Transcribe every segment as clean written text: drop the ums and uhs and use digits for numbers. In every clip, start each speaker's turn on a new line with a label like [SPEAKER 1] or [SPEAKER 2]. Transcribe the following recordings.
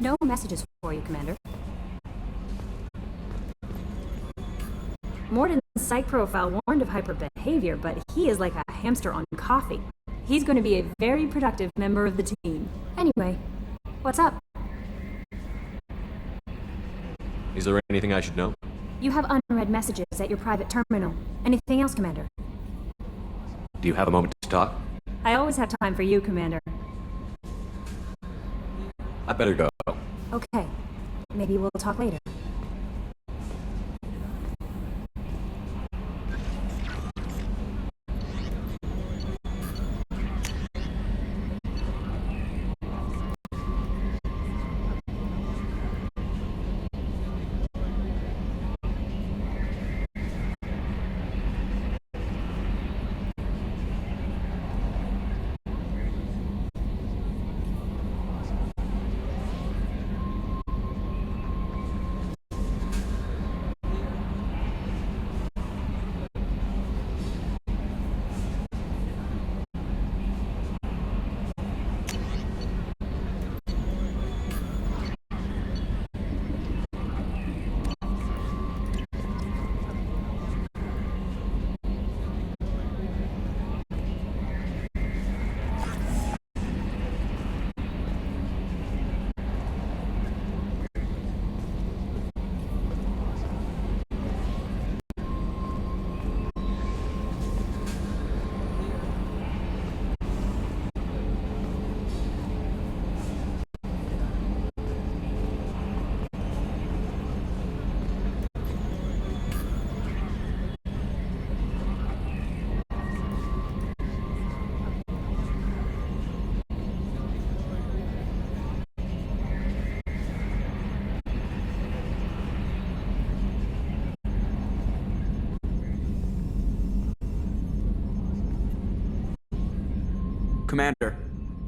[SPEAKER 1] No messages for you, Commander. Morden's psych profile warned of hyper behavior, but he is like a hamster on coffee. He's going to be a very productive member of the team. Anyway, what's up?
[SPEAKER 2] Is there anything I should know?
[SPEAKER 1] You have unread messages at your private terminal. Anything else, Commander?
[SPEAKER 2] Do you have a moment to talk?
[SPEAKER 1] I always have time for you, Commander.
[SPEAKER 2] I better go.
[SPEAKER 1] Okay. Maybe we'll talk later.
[SPEAKER 3] Commander,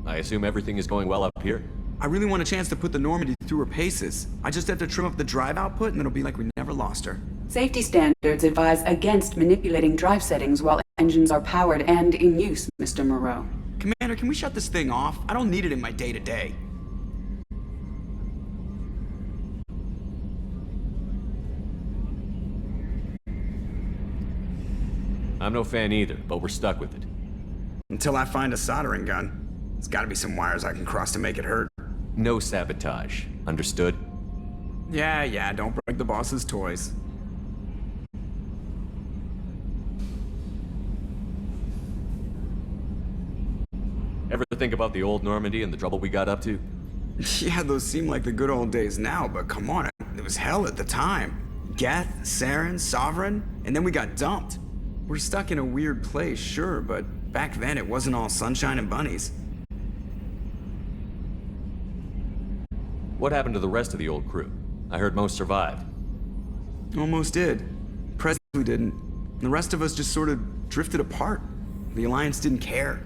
[SPEAKER 2] I assume everything is going well up here?
[SPEAKER 3] I really want a chance to put the Normandy through her paces. I just have to trim up the drive output and it'll be like we never lost her.
[SPEAKER 4] Safety standards advise against manipulating drive settings while engines are powered and in use, Mr. Moreau.
[SPEAKER 3] Commander, can we shut this thing off? I don't need it in my day-to-day.
[SPEAKER 2] I'm no fan either, but we're stuck with it.
[SPEAKER 3] Until I find a soldering gun. There's gotta be some wires I can cross to make it hurt.
[SPEAKER 2] No sabotage. Understood?
[SPEAKER 3] Yeah, don't break the boss's toys.
[SPEAKER 2] Ever think about the old Normandy and the trouble we got up to?
[SPEAKER 3] Yeah, those seem like the good old days now, but come on, it was hell at the time. Geth, Saren, Sovereign, and then we got dumped. We're stuck in a weird place, sure, but back then it wasn't all sunshine and bunnies.
[SPEAKER 2] What happened to the rest of the old crew? I heard most survived.
[SPEAKER 3] Almost did. Presley didn't. The rest of us just sort of drifted apart. The Alliance didn't care.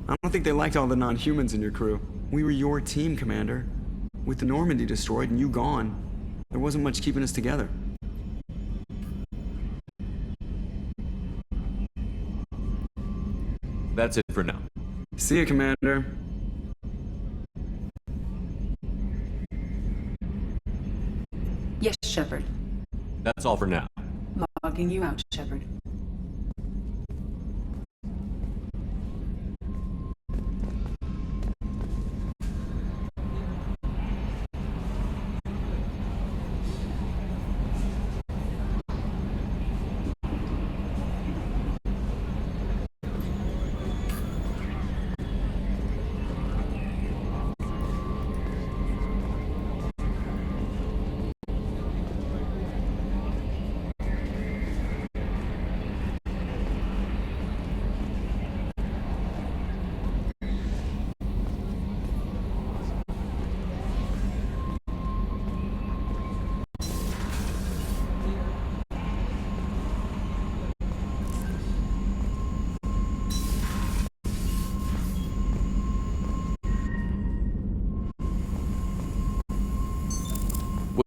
[SPEAKER 3] I don't think they liked all the non-humans in your crew. We were your team, Commander. With the Normandy destroyed and you gone, there wasn't much keeping us together.
[SPEAKER 2] That's it for now.
[SPEAKER 3] See you, Commander.
[SPEAKER 4] Yes, Shepard.
[SPEAKER 2] That's all for now.
[SPEAKER 4] Logging you out, Shepard.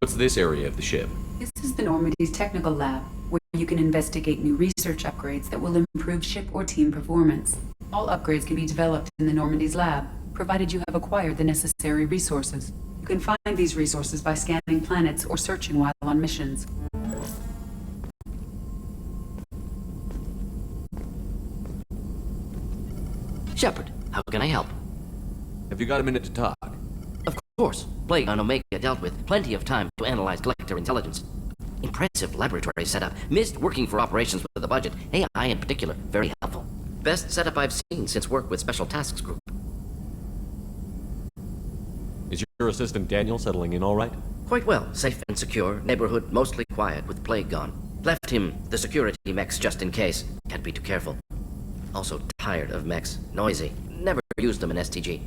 [SPEAKER 2] What's this area of the ship?
[SPEAKER 4] This is the Normandy's technical lab, where you can investigate new research upgrades that will improve ship or team performance. All upgrades can be developed in the Normandy's lab, provided you have acquired the necessary resources. can find these resources by scanning planets or searching while on missions.
[SPEAKER 5] Shepard, how can I help?
[SPEAKER 2] Have you got a minute to talk?
[SPEAKER 5] Of course. Plague on Omega dealt with plenty of time to analyze collector intelligence. Impressive laboratory setup. Missed working for operations with the budget. AI in particular, very helpful. Best setup I've seen since work with Special Tasks Group.
[SPEAKER 2] Is your assistant Daniel settling in all right?
[SPEAKER 5] Quite well. Safe and secure. Neighborhood mostly quiet with Plague gone. Left him the security mechs just in case. Can't be too careful. Also tired of mechs. Noisy. Never used them in STG.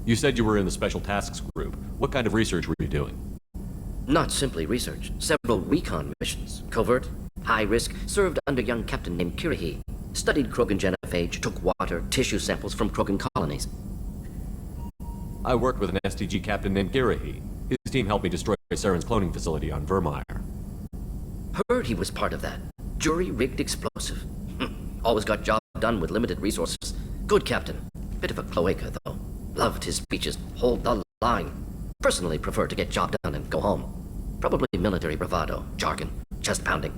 [SPEAKER 2] You said you were in the Special Tasks Group. What kind of research were you doing?
[SPEAKER 5] Not simply research. Several recon missions. Covert, high risk, served under young captain named Kirahi. Studied Krogan genophage, took water, tissue samples from Krogan colonies.
[SPEAKER 2] I worked with an STG captain named Girahi. His team helped me destroy Saren's cloning facility on Vermeer.
[SPEAKER 5] Heard he was part of that. Jury-rigged explosive. Always got job done with limited resources. Good captain. Bit of a cloaca, though. Loved his speeches. Hold the line. Personally prefer to get job done and go home. Probably military bravado, jargon, chest pounding.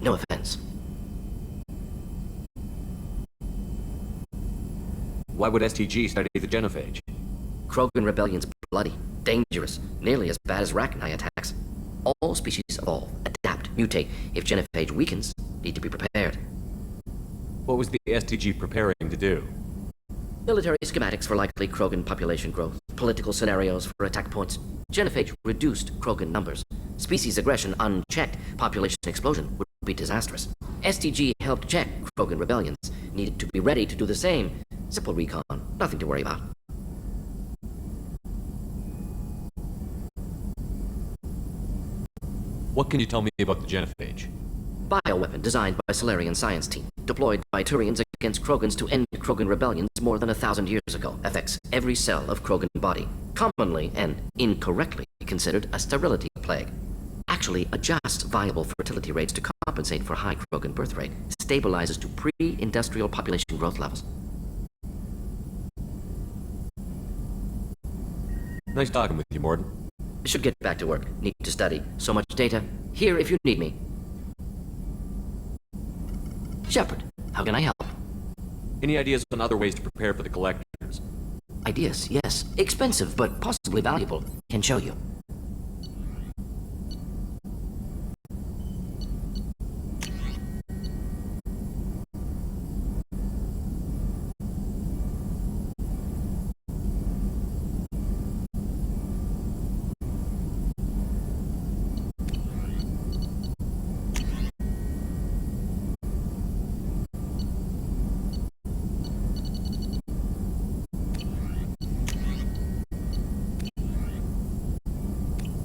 [SPEAKER 5] No offense.
[SPEAKER 2] Why would STG study the genophage?
[SPEAKER 5] Krogan rebellion's bloody, dangerous, nearly as bad as Rachni attacks. All species evolve, adapt, mutate. If genophage weakens, need to be prepared.
[SPEAKER 2] What was the STG preparing to do?
[SPEAKER 5] Military schematics for likely Krogan population growth, political scenarios for attack points. Genophage reduced Krogan numbers. Species aggression unchecked, population explosion would be disastrous. STG helped check Krogan rebellions, needed to be ready to do the same. Simple recon, nothing to worry about.
[SPEAKER 2] What can you tell me about the genophage?
[SPEAKER 5] Bioweapon designed by Solarian science team, deployed by Turians against Krogans to end Krogan rebellions more than 1,000 years ago. Affects every cell of Krogan body. Commonly and incorrectly considered a sterility plague. Actually adjusts viable fertility rates to compensate for high Krogan birth rate. Stabilizes to pre-industrial population growth levels.
[SPEAKER 2] Nice talking with you, Mordin.
[SPEAKER 5] Should get back to work. Need to study. So much data. Here if you need me. Shepard, how can I help?
[SPEAKER 2] Any ideas on other ways to prepare for the collectors?
[SPEAKER 5] Ideas, yes. Expensive, but possibly valuable. Can show you.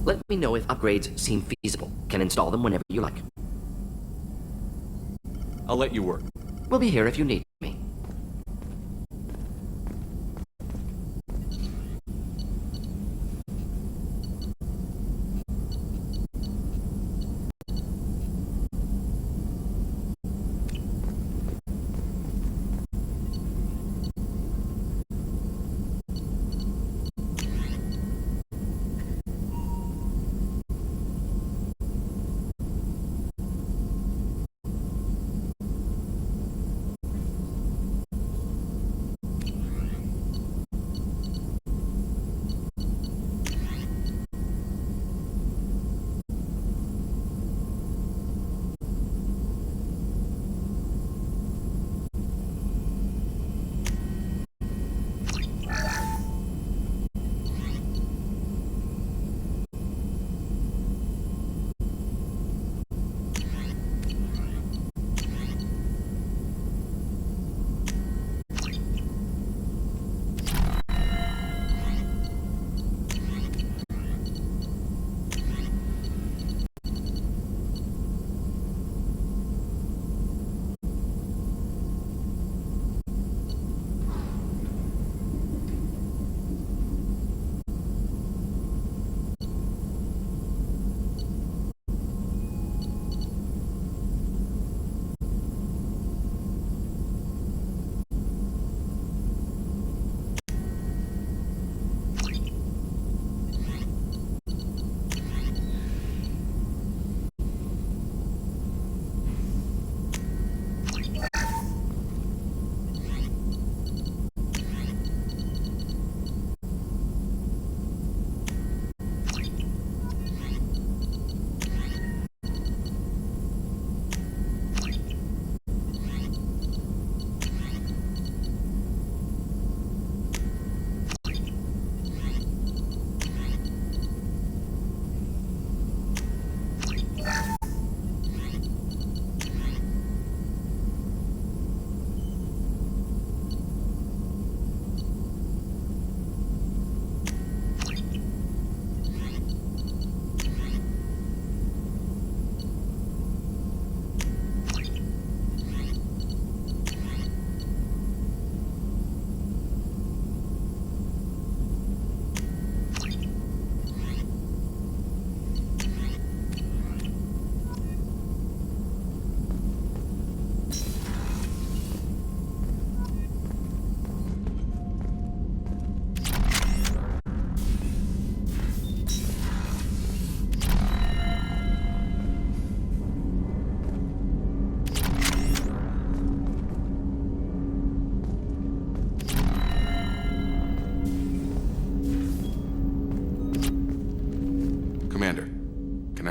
[SPEAKER 5] Let me know if upgrades seem feasible. Can install them whenever you like.
[SPEAKER 2] I'll let you work.
[SPEAKER 5] We'll be here if you need me.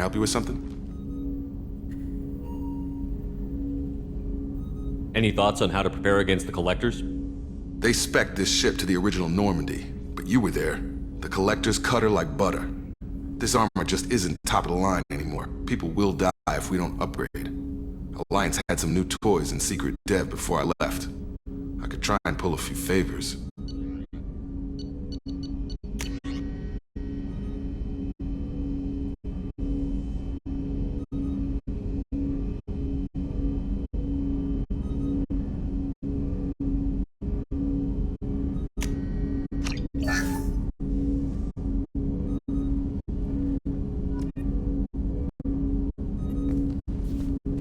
[SPEAKER 6] help you with something?
[SPEAKER 2] Any thoughts on how to prepare against the Collectors?
[SPEAKER 6] They spec'd this ship to the original Normandy, but you were there. The Collectors cut her like butter. This armor just isn't top of the line anymore. People will die if we don't upgrade. Alliance had some new toys in secret dev before I left. I could try and pull a few favors.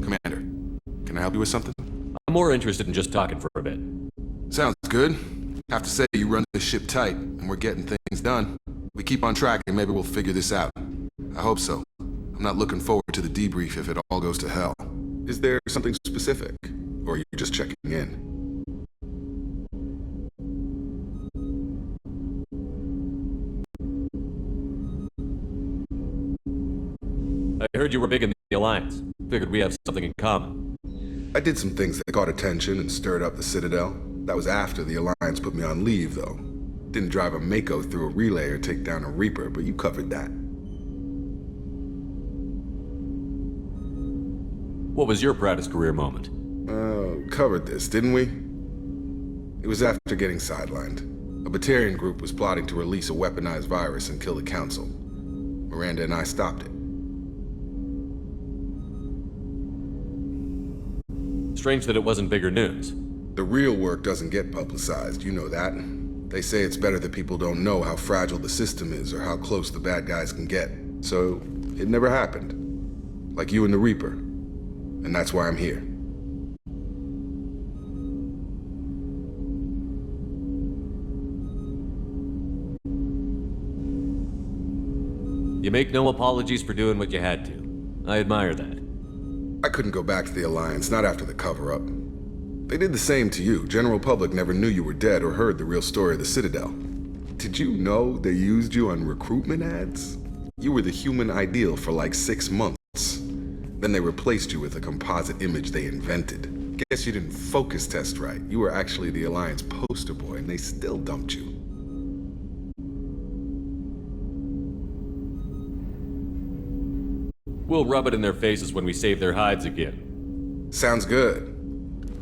[SPEAKER 6] Commander, can I help you with something?
[SPEAKER 2] I'm more interested in just talking for a bit.
[SPEAKER 6] Sounds good. Have to say you run this ship tight, and we're getting things done. We keep on track and maybe we'll figure this out. I hope so. I'm not looking forward to the debrief if it all goes to hell. Is there something specific? Or are you just checking in?
[SPEAKER 2] I heard you were big in the Alliance. Figured we have something in common.
[SPEAKER 6] I did some things that caught attention and stirred up the Citadel. That was after the Alliance put me on leave, though. Didn't drive a Mako through a relay or take down a Reaper, but you covered that.
[SPEAKER 2] What was your proudest career moment?
[SPEAKER 6] Covered this, didn't we? It was after getting sidelined. A Batarian group was plotting to release a weaponized virus and kill the Council. Miranda and I stopped it.
[SPEAKER 2] Strange that it wasn't bigger news.
[SPEAKER 6] The real work doesn't get publicized, you know that. They say it's better that people don't know how fragile the system is or how close the bad guys can get. So, it never happened. Like you and the Reaper. And that's why I'm here.
[SPEAKER 2] You make no apologies for doing what you had to. I admire that.
[SPEAKER 6] I couldn't go back to the Alliance, not after the cover-up. They did the same to you. General public never knew you were dead or heard the real story of the Citadel. Did you know they used you on recruitment ads? You were the human ideal for like 6 months. Then they replaced you with a composite image they invented. Guess you didn't focus test right. You were actually the Alliance poster boy, and they still dumped you.
[SPEAKER 2] We'll rub it in their faces when we save their hides again.
[SPEAKER 6] Sounds good.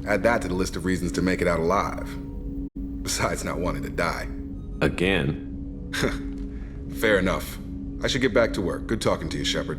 [SPEAKER 6] Add that to the list of reasons to make it out alive. Besides not wanting to die.
[SPEAKER 2] Again?
[SPEAKER 6] Fair enough. I should get back to work. Good talking to you, Shepard.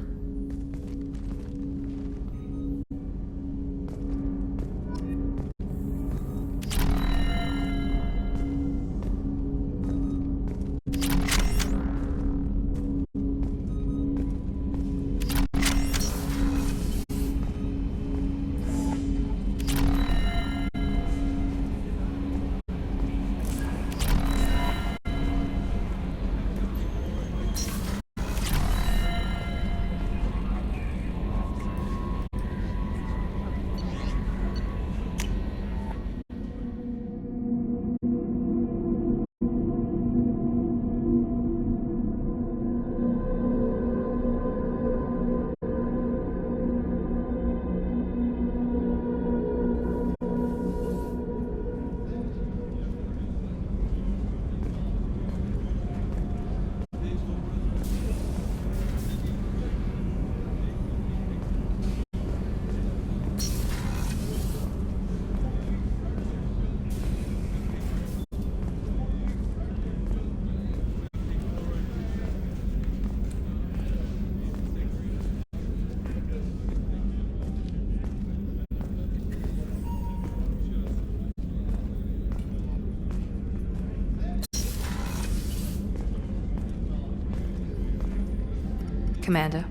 [SPEAKER 7] Commander,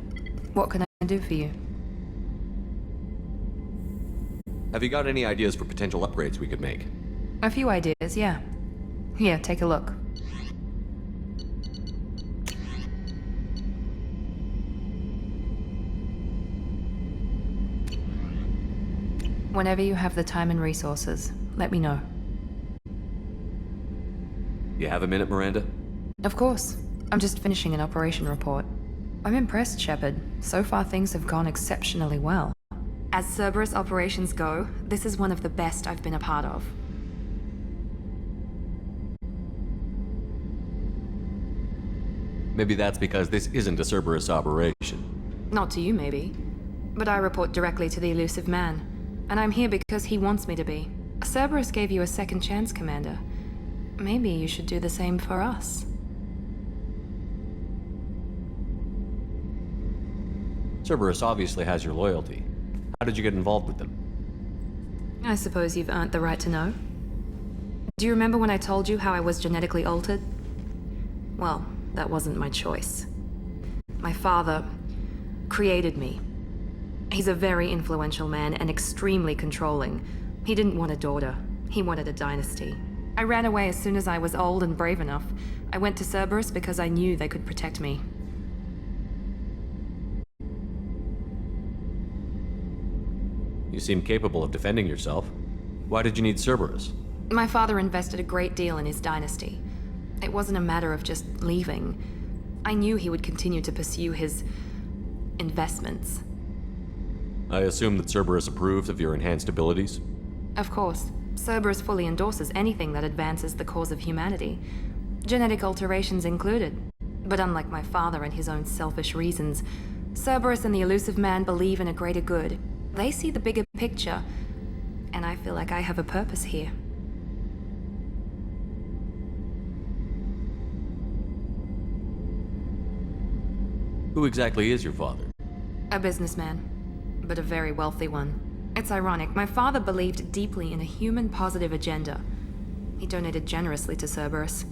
[SPEAKER 7] what can I do for you?
[SPEAKER 2] Have you got any ideas for potential upgrades we could make?
[SPEAKER 7] A few ideas, yeah. Here, take a look. Whenever you have the time and resources, let me know.
[SPEAKER 2] You have a minute, Miranda?
[SPEAKER 7] Of course. I'm just finishing an operation report. I'm impressed, Shepard. So far, things have gone exceptionally well. As Cerberus operations go, this is one of the best I've been a part of.
[SPEAKER 2] Maybe that's because this isn't a Cerberus operation.
[SPEAKER 7] Not to you, maybe. But I report directly to the Elusive Man. And I'm here because he wants me to be. Cerberus gave you a second chance, Commander. Maybe you should do the same for us.
[SPEAKER 2] Cerberus obviously has your loyalty. How did you get involved with them?
[SPEAKER 7] I suppose you've earned the right to know. Do you remember when I told you how I was genetically altered? Well, that wasn't my choice. My father created me. He's a very influential man and extremely controlling. He didn't want a daughter. He wanted a dynasty. I ran away as soon as I was old and brave enough. I went to Cerberus because I knew they could protect me.
[SPEAKER 2] You seem capable of defending yourself. Why did you need Cerberus?
[SPEAKER 7] My father invested a great deal in his dynasty. It wasn't a matter of just leaving. I knew he would continue to pursue his investments.
[SPEAKER 2] I assume that Cerberus approved of your enhanced abilities?
[SPEAKER 7] Of course, Cerberus fully endorses anything that advances the cause of humanity, genetic alterations included. But unlike my father and his own selfish reasons, Cerberus and the Elusive Man believe in a greater good. They see the bigger picture, and I feel like I have a purpose here.
[SPEAKER 2] Who exactly is your father?
[SPEAKER 7] A businessman, but a very wealthy one. It's ironic, my father believed deeply in a human-positive agenda. He donated generously to Cerberus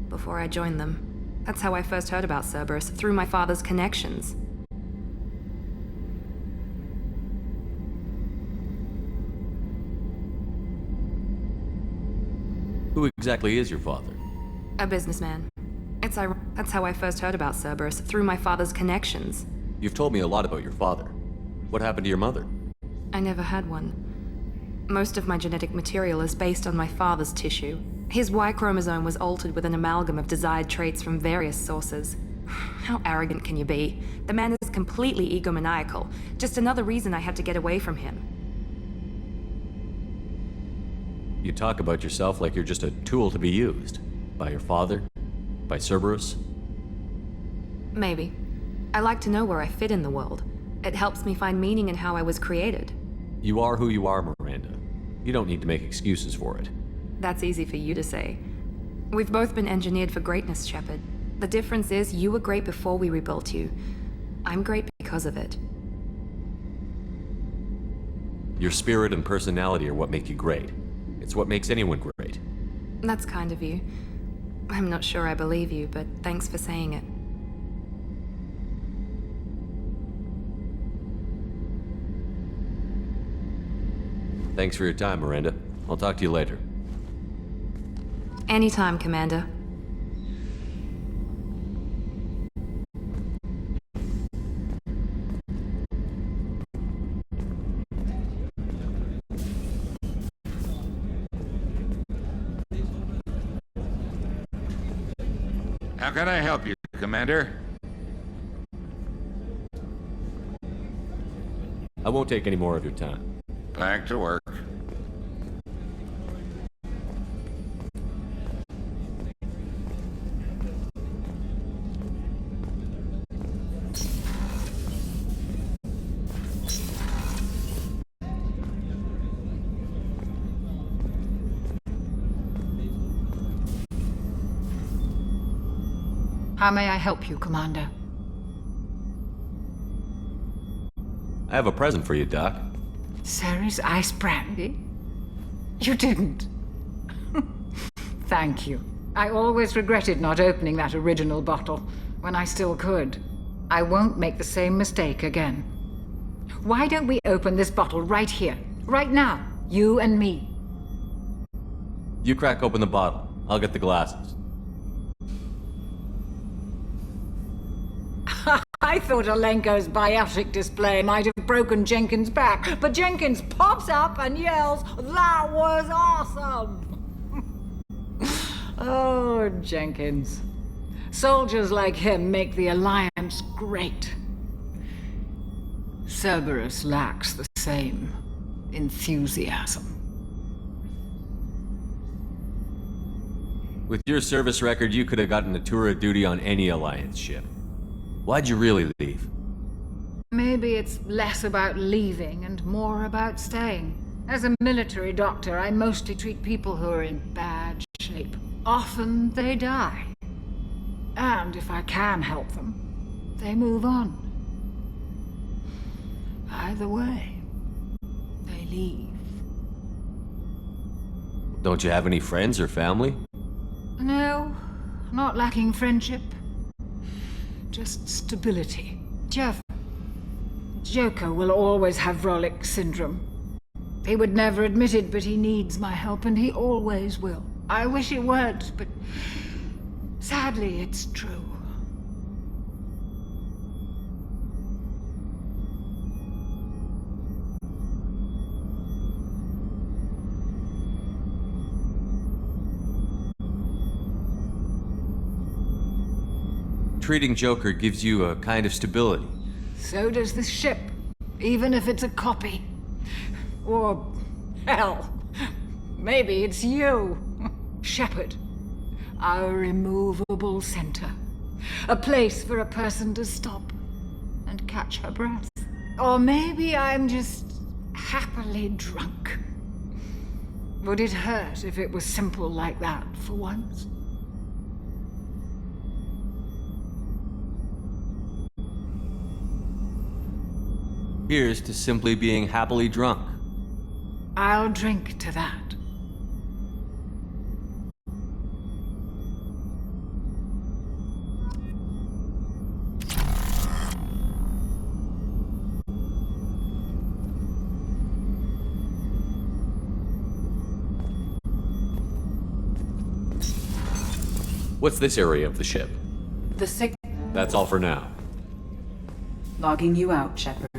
[SPEAKER 7] before I joined them. That's how I first heard about Cerberus, through my father's connections.
[SPEAKER 2] Who exactly is your father?
[SPEAKER 7] A businessman. That's how I first heard about Cerberus, through my father's connections.
[SPEAKER 2] You've told me a lot about your father. What happened to your mother?
[SPEAKER 7] I never had one. Most of my genetic material is based on my father's tissue. His Y chromosome was altered with an amalgam of desired traits from various sources. How arrogant can you be? The man is completely egomaniacal. Just another reason I had to get away from him.
[SPEAKER 2] You talk about yourself like you're just a tool to be used. By your father? By Cerberus?
[SPEAKER 7] Maybe. I like to know where I fit in the world. It helps me find meaning in how I was created.
[SPEAKER 2] You are who you are, Miranda. You don't need to make excuses for it.
[SPEAKER 7] That's easy for you to say. We've both been engineered for greatness, Shepard. The difference is you were great before we rebuilt you. I'm great because of it.
[SPEAKER 2] Your spirit and personality are what make you great. It's what makes anyone great.
[SPEAKER 7] That's kind of you. I'm not sure I believe you, but thanks for saying it.
[SPEAKER 2] Thanks for your time, Miranda. I'll talk to you later.
[SPEAKER 7] Anytime, Commander.
[SPEAKER 8] How can I help you, Commander?
[SPEAKER 2] I won't take any more of your time.
[SPEAKER 8] Back to work.
[SPEAKER 9] How may I help you, Commander?
[SPEAKER 2] I have a present for you, Doc.
[SPEAKER 9] Ceres ice brandy? You didn't. Thank you. I always regretted not opening that original bottle when I still could. I won't make the same mistake again. Why don't we open this bottle right here, right now, you and me?
[SPEAKER 2] You crack open the bottle. I'll get the glasses.
[SPEAKER 9] I thought Alenko's biotic display might have broken Jenkins' back, but Jenkins pops up and yells, "That was awesome!" Oh, Jenkins. Soldiers like him make the Alliance Alliance great. Cerberus lacks the same enthusiasm.
[SPEAKER 2] With your service record, you could have gotten a tour of duty on any Alliance ship. Why'd you really leave?
[SPEAKER 9] Maybe it's less about leaving and more about staying. As a military doctor, I mostly treat people who are in bad shape. Often they die. And if I can help them, they move on. Either way, they leave.
[SPEAKER 2] Don't you have any friends or family?
[SPEAKER 9] No, not lacking friendship. Just stability. Jeff, Joker will always have Vrolic syndrome. He would never admit it, but he needs my help, and he always will. I wish it weren't, but sadly, it's true.
[SPEAKER 2] Treating Joker gives you a kind of stability.
[SPEAKER 9] So does this ship, even if it's a copy. Or, hell, maybe it's you. Shepard. Our immovable center. A place for a person to stop and catch her breath. Or maybe I'm just happily drunk. Would it hurt if it was simple like that for once?
[SPEAKER 2] Here's to simply being happily drunk.
[SPEAKER 9] I'll drink to that.
[SPEAKER 2] What's this area of the ship?
[SPEAKER 4] The sick.
[SPEAKER 2] That's all for now.
[SPEAKER 4] Logging you out, Shepard.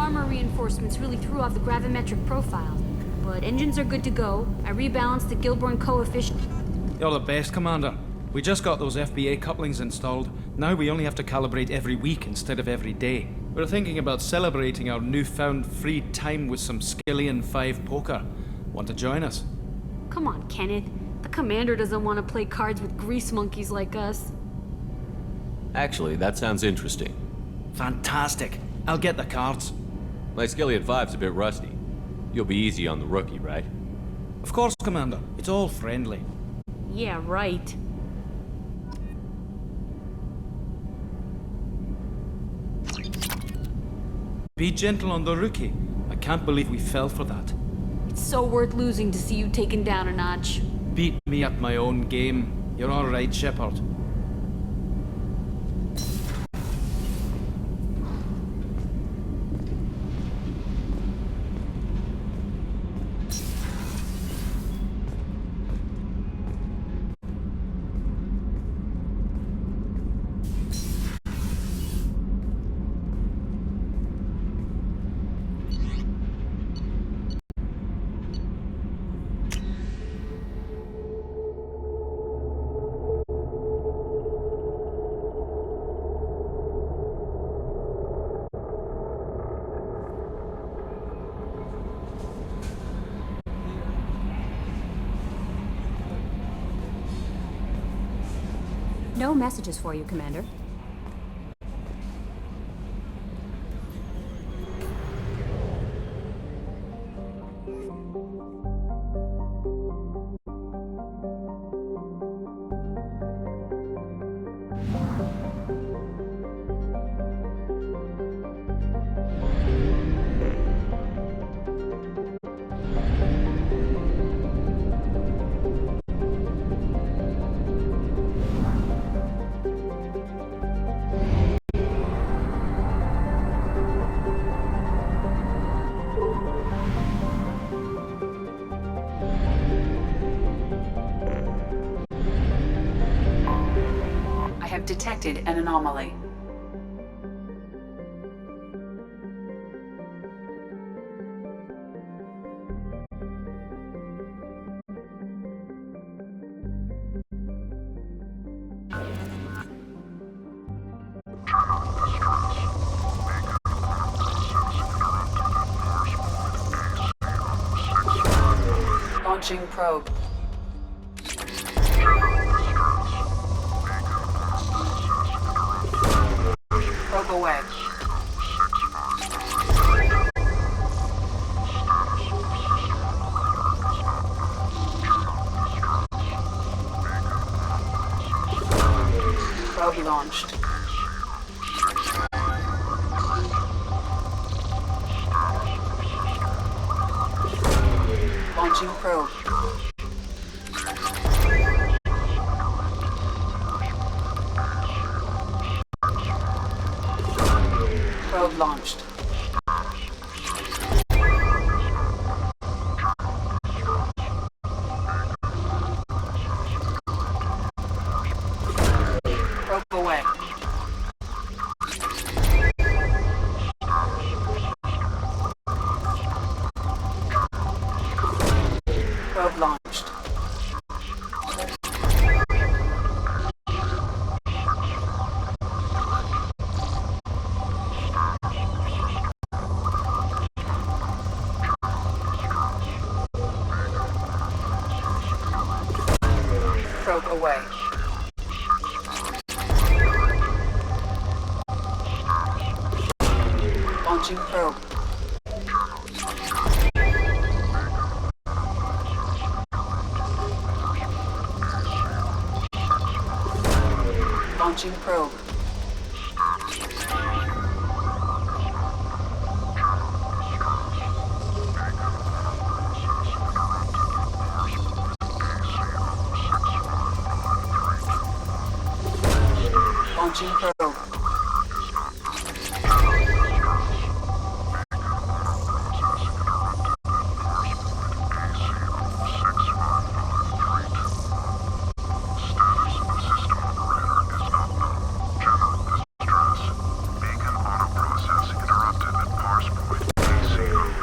[SPEAKER 1] Armor reinforcements really threw off the gravimetric profile. But engines are good to go. I rebalanced the Gilborn coefficient.
[SPEAKER 10] You're the best, Commander. We just got those FBA couplings installed. Now we only have to calibrate every week instead of every day. We're thinking about celebrating our newfound free time with some Skillian 5 poker. Want to join us?
[SPEAKER 1] Come on, Kenneth. The Commander doesn't want to play cards with grease monkeys like us.
[SPEAKER 2] Actually, that sounds interesting.
[SPEAKER 10] Fantastic. I'll get the cards.
[SPEAKER 2] My Skillian 5's a bit rusty. You'll be easy on the rookie, right?
[SPEAKER 10] Of course, Commander. It's all friendly.
[SPEAKER 1] Yeah, right.
[SPEAKER 10] Be gentle on the rookie. I can't believe we fell for that.
[SPEAKER 1] It's so worth losing to see you taken down a notch.
[SPEAKER 10] Beat me at my own game. You're all right, Shepard.
[SPEAKER 1] No messages for you, Commander.
[SPEAKER 4] detected an anomaly. Launching probe. Probe away. Probe launched. Launching probe. Probe launched. Probe away. Probe launched. Probe away. Launching probe. Launching probe. Launching probe.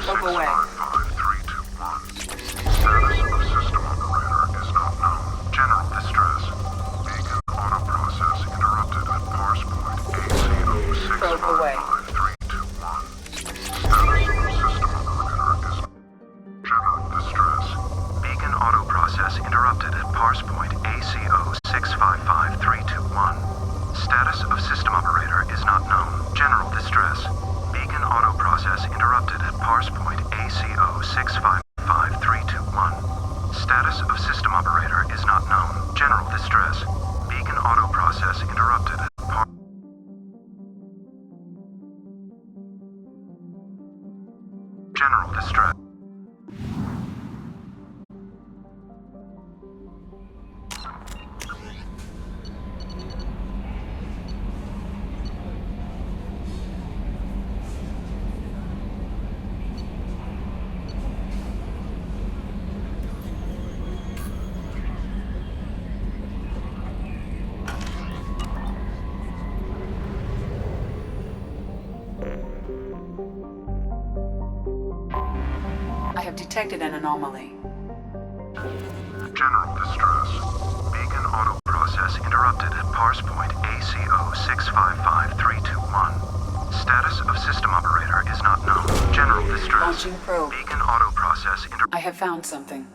[SPEAKER 4] Probe away. Probe away.
[SPEAKER 11] Beacon auto process interrupted at parse point ACO 655321. Status of system operator is not known. General distress. Beacon auto process interrupted at parse point ACO 655321. Status of system operator is not known. General distress. Beacon auto process interrupted at general distress.
[SPEAKER 4] I have detected an anomaly.
[SPEAKER 11] General distress. Beacon auto process interrupted at parse point ACO 655321. Status of system operator is not known. General distress.
[SPEAKER 4] Launching probe.
[SPEAKER 11] Beacon auto process
[SPEAKER 4] I have found something.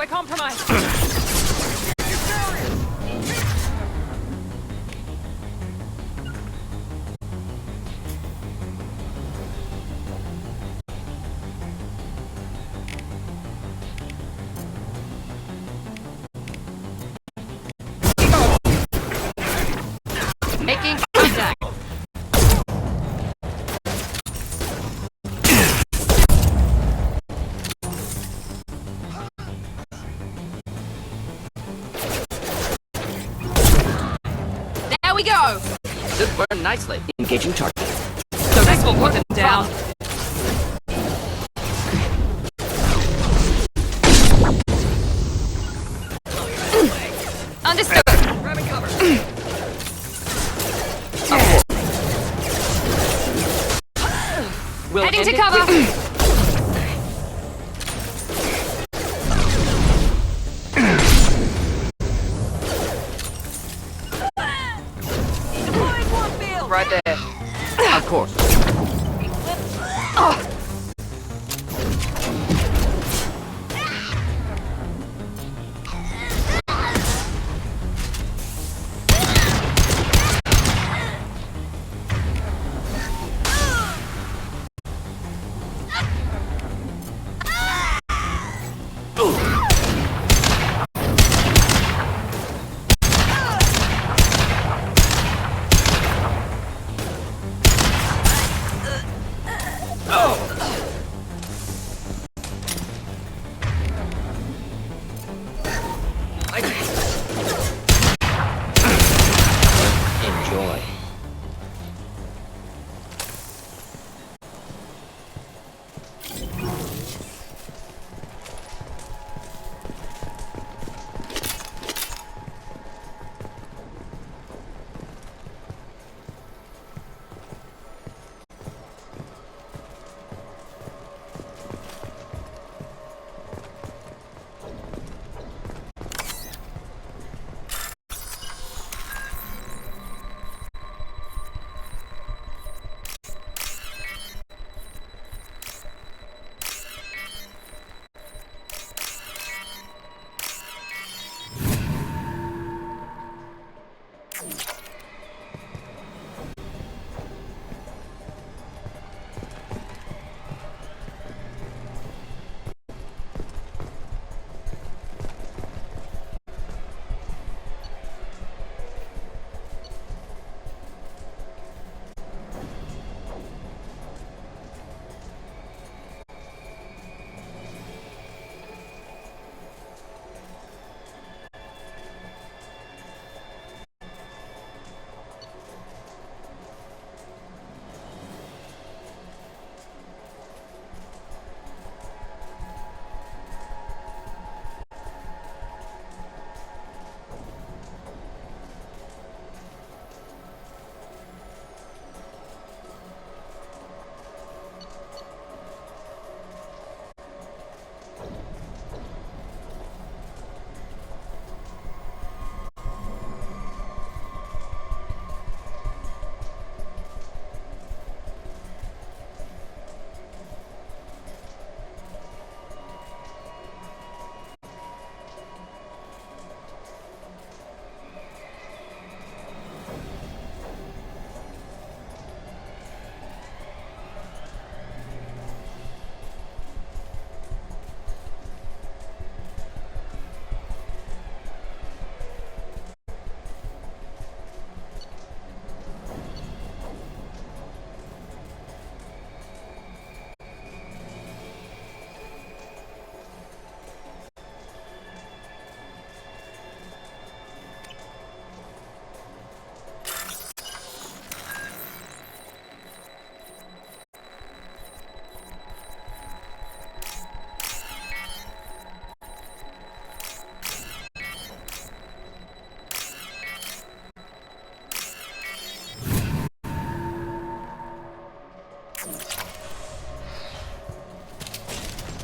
[SPEAKER 7] We're compromised. Making contact. There we go.
[SPEAKER 5] Should burn nicely. Engaging target.
[SPEAKER 7] So this will put them down. Understood. Grabbing cover.
[SPEAKER 5] We'll
[SPEAKER 7] Heading
[SPEAKER 5] end
[SPEAKER 7] to
[SPEAKER 5] it
[SPEAKER 7] cover. Right there.
[SPEAKER 5] Of course. Enjoy.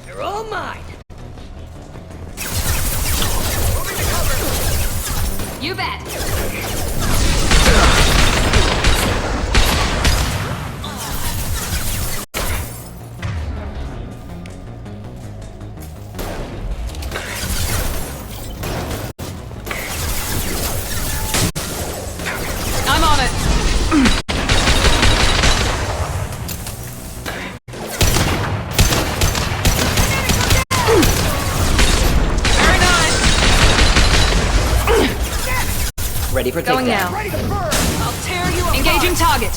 [SPEAKER 5] You're all mine.
[SPEAKER 7] You bet.
[SPEAKER 5] Ready for
[SPEAKER 7] Going
[SPEAKER 5] takedown.
[SPEAKER 7] now. I'll tear you apart. Engaging target.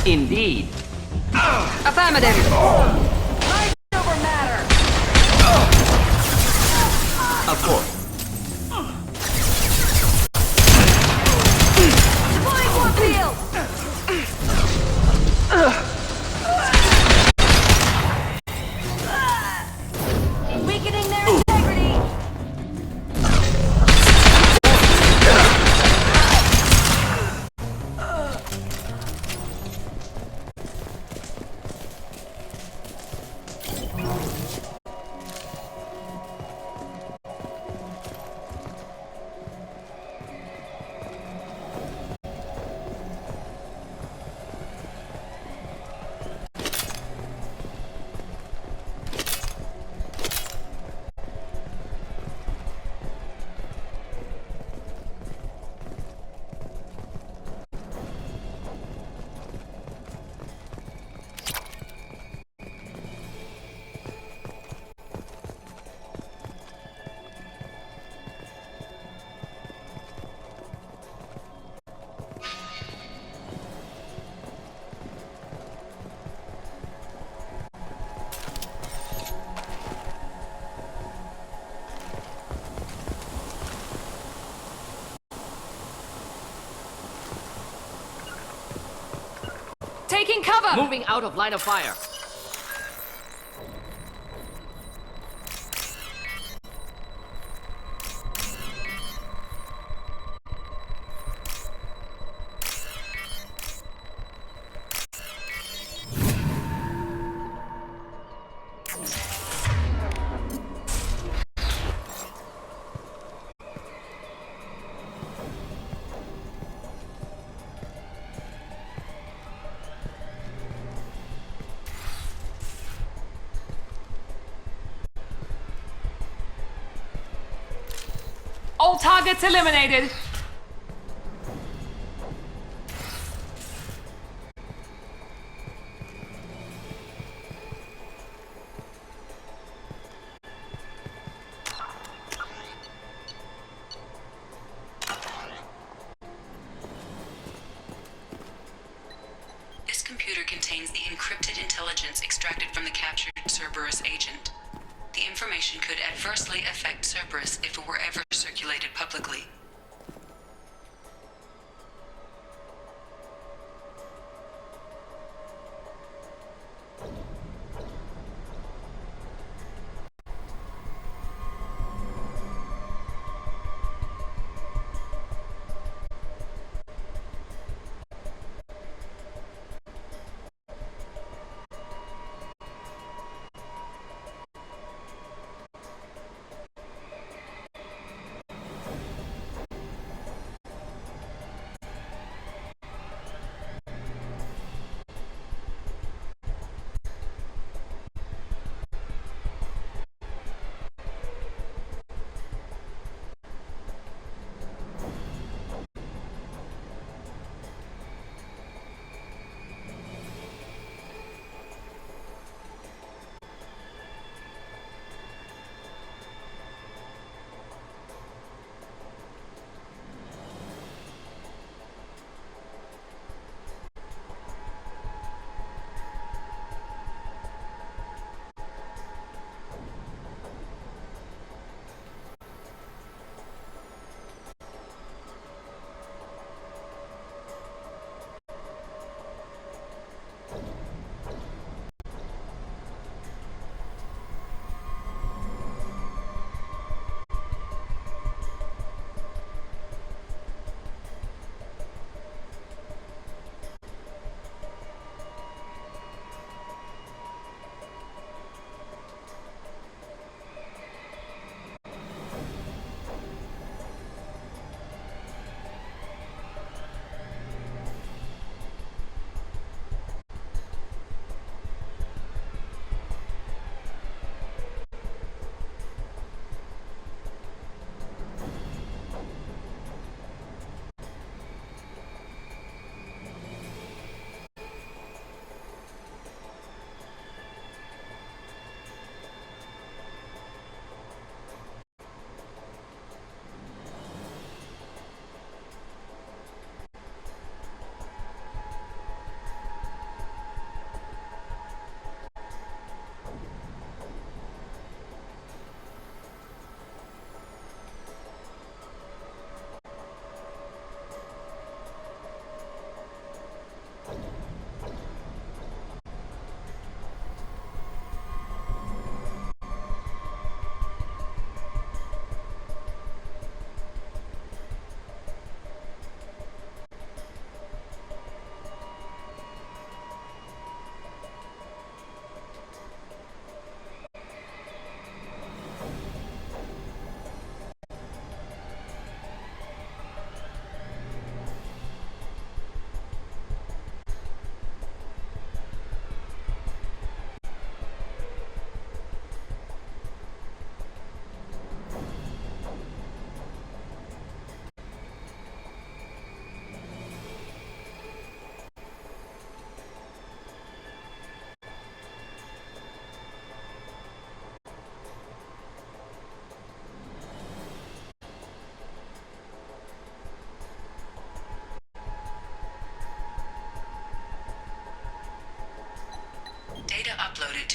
[SPEAKER 5] Indeed.
[SPEAKER 7] Affirmative.
[SPEAKER 5] Of course.
[SPEAKER 1] Weakening their integrity.
[SPEAKER 7] Taking cover.
[SPEAKER 5] Moving out of line of fire.
[SPEAKER 7] All targets eliminated.
[SPEAKER 4] This computer contains the encrypted intelligence extracted from the captured Cerberus agent. The information could adversely affect Cerberus if it were ever circulated publicly.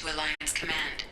[SPEAKER 4] to Alliance Command.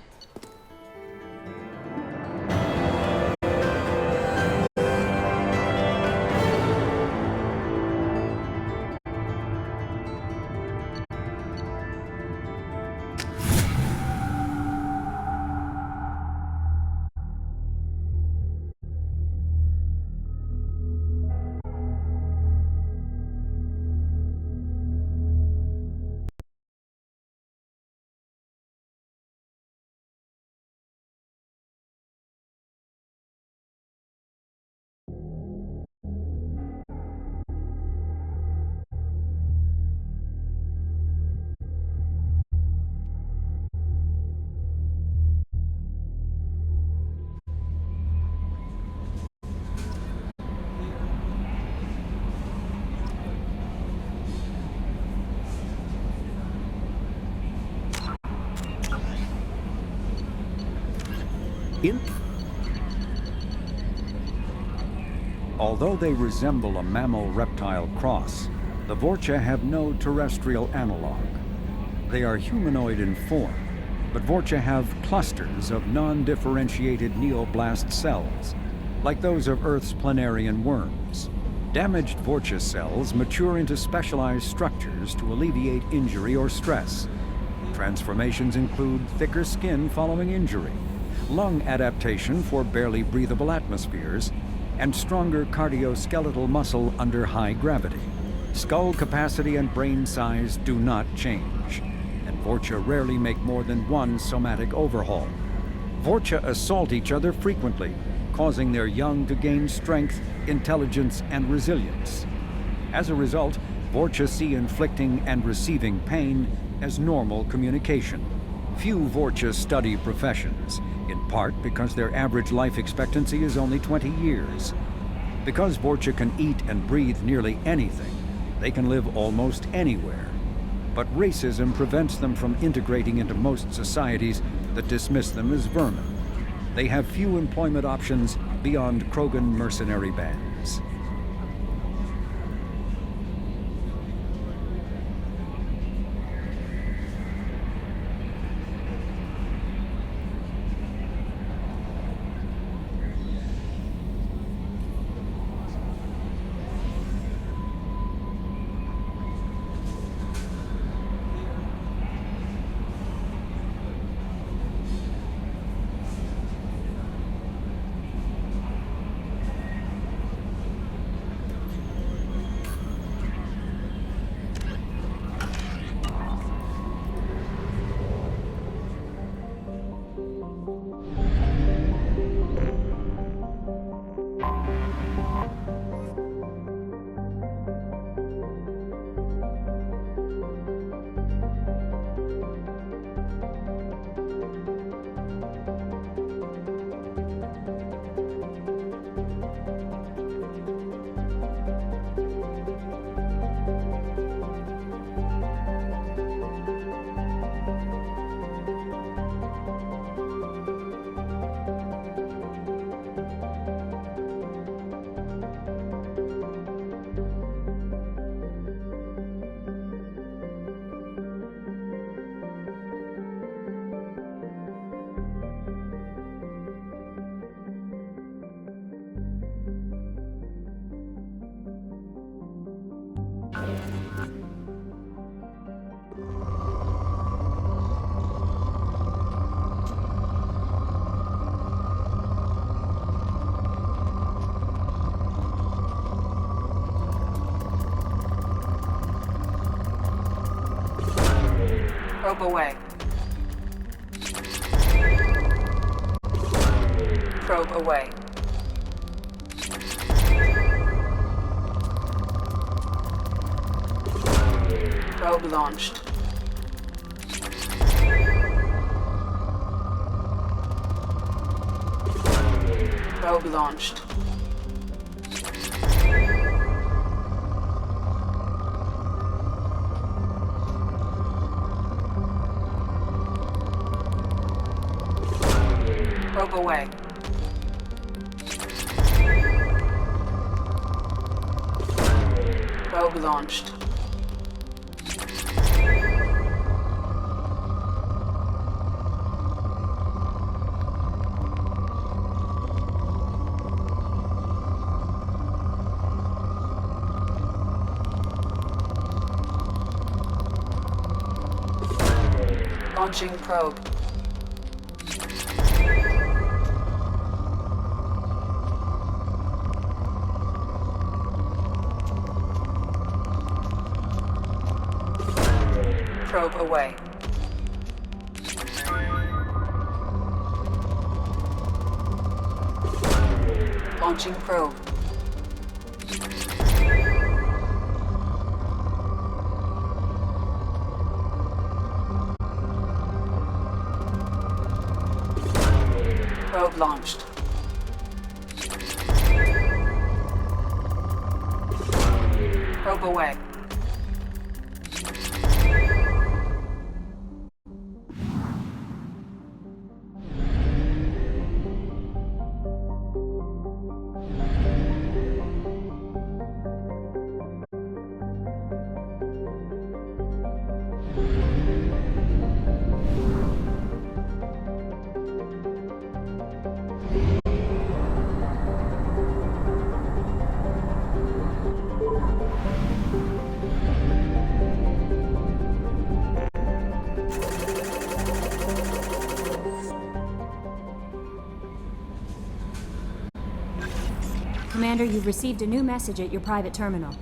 [SPEAKER 12] Although they resemble a mammal-reptile cross, the Vorcha have no terrestrial analog. They are humanoid in form, but Vorcha have clusters of non-differentiated neoblast cells, like those of Earth's planarian worms. Damaged Vorcha cells mature into specialized structures to alleviate injury or stress. Transformations include thicker skin following injury, lung adaptation for barely breathable atmospheres, and stronger cardioskeletal muscle under high gravity. Skull capacity and brain size do not change, and Vorcha rarely make more than one somatic overhaul. Vorcha assault each other frequently, causing their young to gain strength, intelligence, and resilience. As a result, Vorcha see inflicting and receiving pain as normal communication. Few Vorcha study professions, in part because their average life expectancy is only 20 years. Because Vorcha can eat and breathe nearly anything, they can live almost anywhere. But racism prevents them from integrating into most societies that dismiss them as vermin. They have few employment options beyond Krogan mercenary bands.
[SPEAKER 4] Probe away. Probe away. Probe launched. Probe launched. Probe away. Probe launched. Launching probe. Probe away. Launching probe. Probe launched. Probe away.
[SPEAKER 1] Commander, you've received a new message at your private terminal.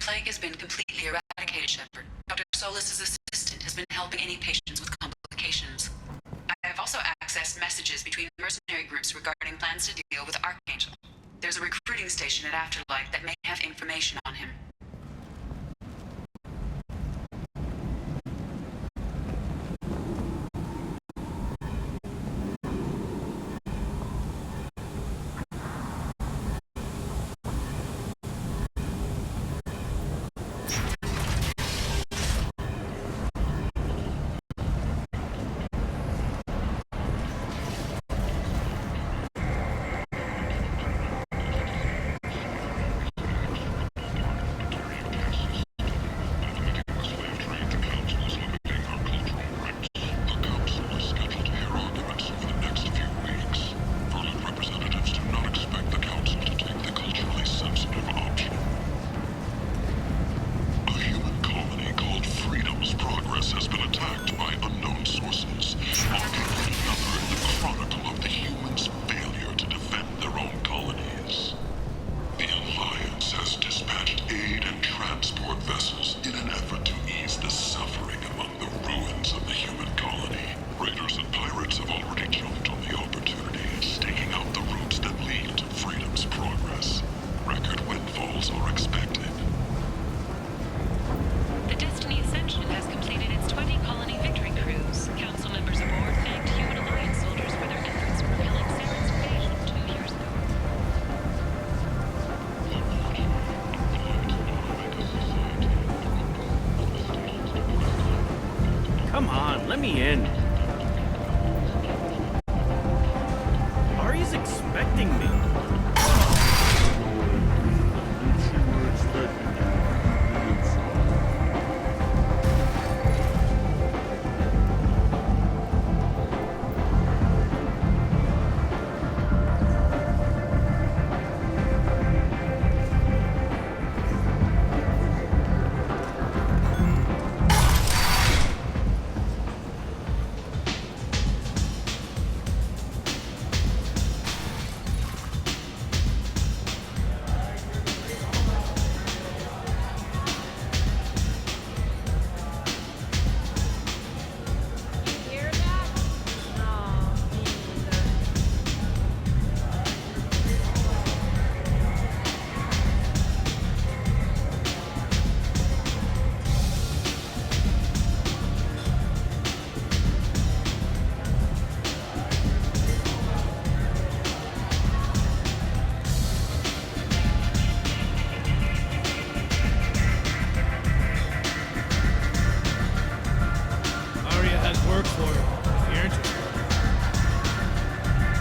[SPEAKER 4] plague has been completely eradicated, Shepard. Dr. Solis' assistant has been helping any patients with complications. I have also accessed messages between mercenary groups regarding plans to deal with Archangel. There's a recruiting station at Afterlife that may have information on him.
[SPEAKER 13] Come on, let me in. Ari's expecting me.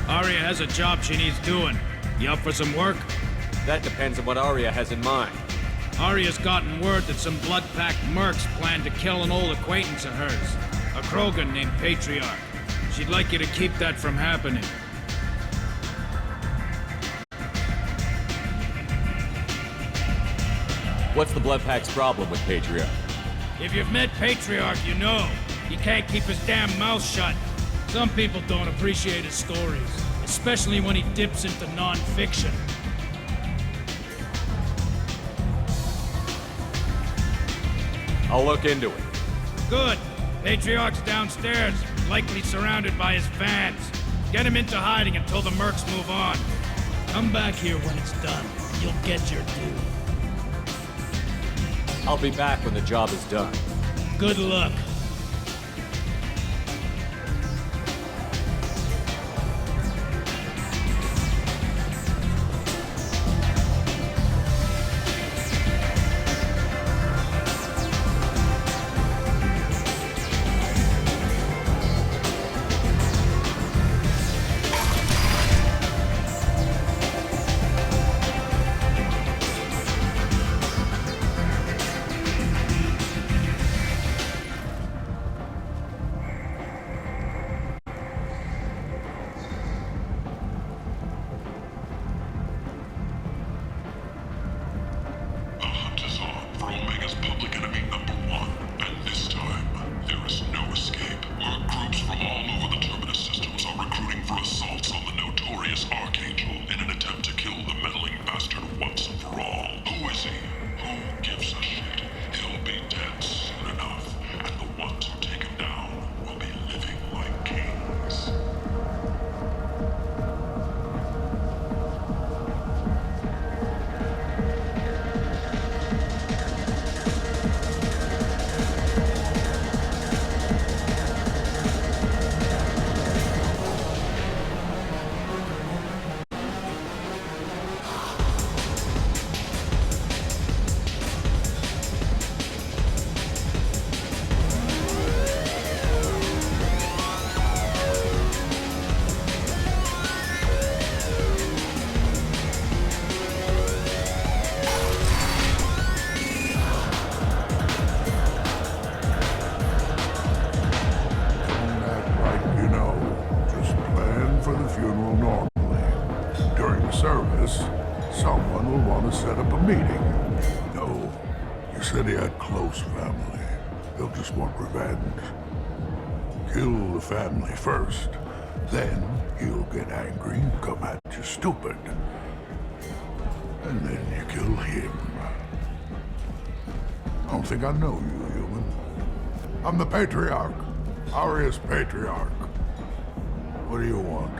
[SPEAKER 10] Aria has a job she needs doing. You up for some work?
[SPEAKER 2] That depends on what Aria has in mind.
[SPEAKER 10] Aria's gotten word that some blood-packed mercs plan to kill an old acquaintance of hers, a Krogan named Patriarch. She'd like you to keep that from happening.
[SPEAKER 2] What's the Bloodpack's problem with Patriarch?
[SPEAKER 10] If you've met Patriarch, you know. He can't keep his damn mouth shut. Some people don't appreciate his stories, especially when he dips into non-fiction.
[SPEAKER 2] I'll look into it.
[SPEAKER 10] Good. Patriarch's downstairs, likely surrounded by his fans. Get him into hiding until the mercs move on. Come back here when it's done. You'll get your due.
[SPEAKER 2] I'll be back when the job is done.
[SPEAKER 10] Good luck.
[SPEAKER 14] someone will want to set up a meeting. No, you said he had close family. They'll just want revenge. Kill the family first, then he'll get angry and come at you stupid. And then you kill him. I don't think I know you, human. I'm the Patriarch. Arius Patriarch. What do you want?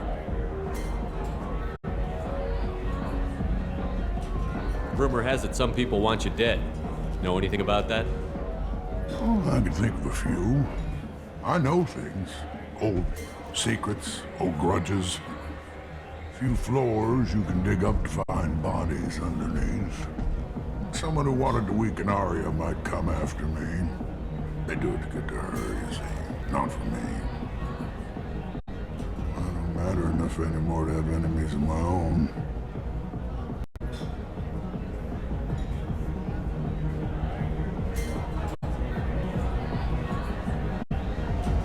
[SPEAKER 2] Rumor has it some people want you dead. Know anything about that?
[SPEAKER 14] Oh, I can think of a few. I know things. Old secrets, old grudges. Few floors you can dig up to find bodies underneath. Someone who wanted to weaken Arya might come after me. They do it to get to her, you see. Not for me. I don't matter enough anymore to have enemies of my own.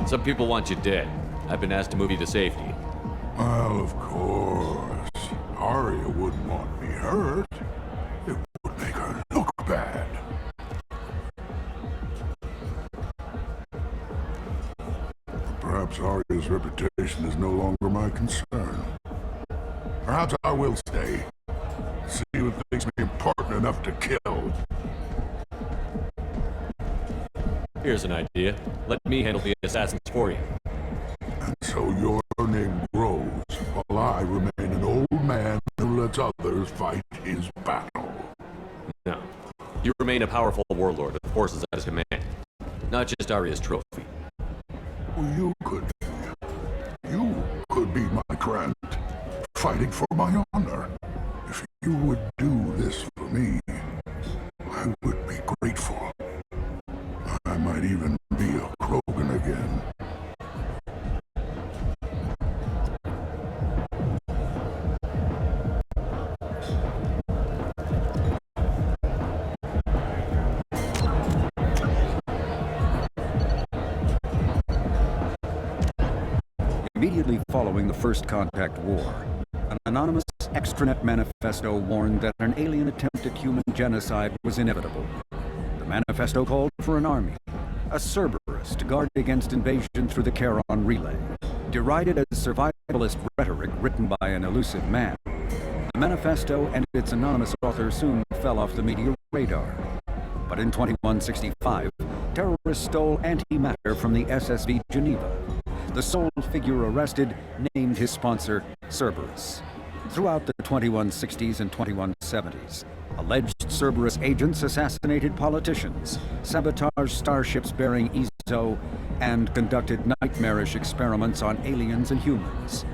[SPEAKER 2] Some people want you dead. I've been asked to move you to safety.
[SPEAKER 14] Well, of course. Arya wouldn't want me hurt. It would make her look bad. Perhaps Arya's reputation is no longer my concern. Perhaps I will stay. See what makes me important enough to kill.
[SPEAKER 2] Here's an idea. Let me handle the assassins for you.
[SPEAKER 14] And so your name grows, while I remain an old man who lets others fight his battle.
[SPEAKER 2] No. You remain a powerful warlord with forces at his command. Not just Arya's trophy.
[SPEAKER 14] Well, you could be my friend, fighting for my honor. If you would do this for me, I would be grateful. I might even be a Krogan again.
[SPEAKER 12] Immediately following the First Contact War, an anonymous extranet manifesto warned that an alien attempt at human genocide was inevitable. The manifesto called for an army, a Cerberus, to guard against invasion through the Charon Relay. Derided as survivalist rhetoric written by an elusive man, the manifesto and its anonymous author soon fell off the media radar. But in 2165, terrorists stole antimatter from the SSV Geneva. The sole figure arrested named his sponsor Cerberus. Throughout the 2160s and 2170s, alleged Cerberus agents assassinated politicians, sabotaged starships bearing Ezo, and conducted nightmarish experiments on aliens and humans.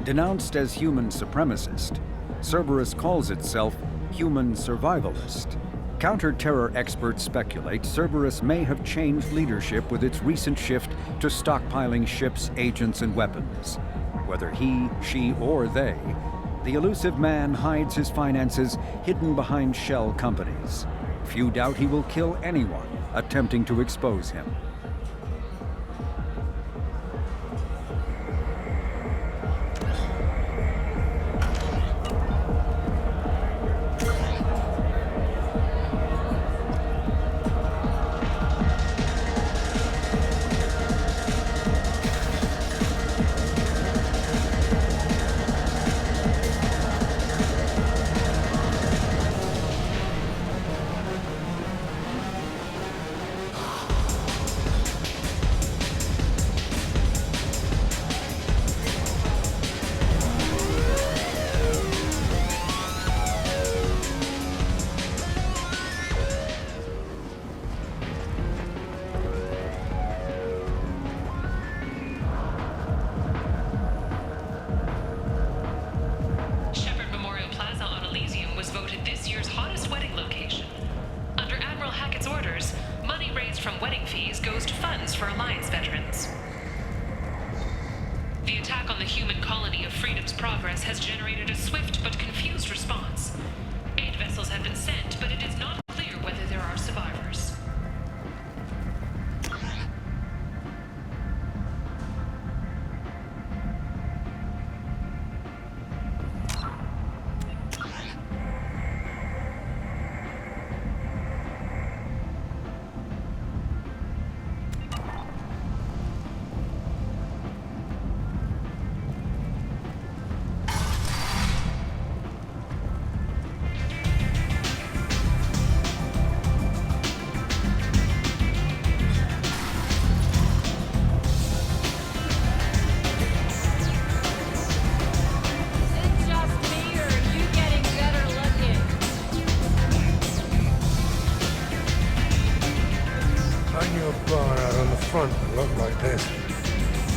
[SPEAKER 12] Denounced as human supremacist, Cerberus calls itself human survivalist. Counter-terror experts speculate Cerberus may have changed leadership with its recent shift to stockpiling ships, agents, and weapons. Whether he, she, or they, the elusive man hides his finances hidden behind shell companies. Few doubt he will kill anyone attempting to expose him.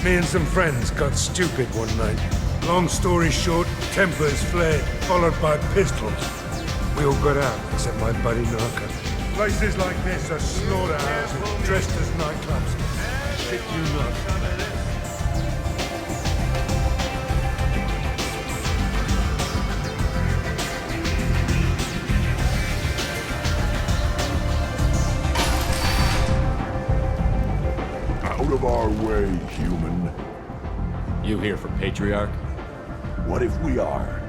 [SPEAKER 15] Me and some friends got stupid one night. Long story short, tempers flared, followed by pistols. We all got out, except my buddy Narco. Places like this are slaughterhouses dressed as nightclubs. Shit you not.
[SPEAKER 14] Out of our way, human.
[SPEAKER 2] You here for Patriarch?
[SPEAKER 14] What if we are?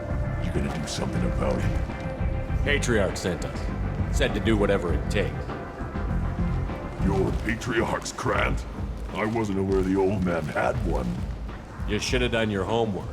[SPEAKER 14] You gonna do something about it?
[SPEAKER 2] Patriarch sent us. Said to do whatever it takes.
[SPEAKER 14] You're Patriarch's Krant? I wasn't aware the old man had one.
[SPEAKER 2] You should have done your homework.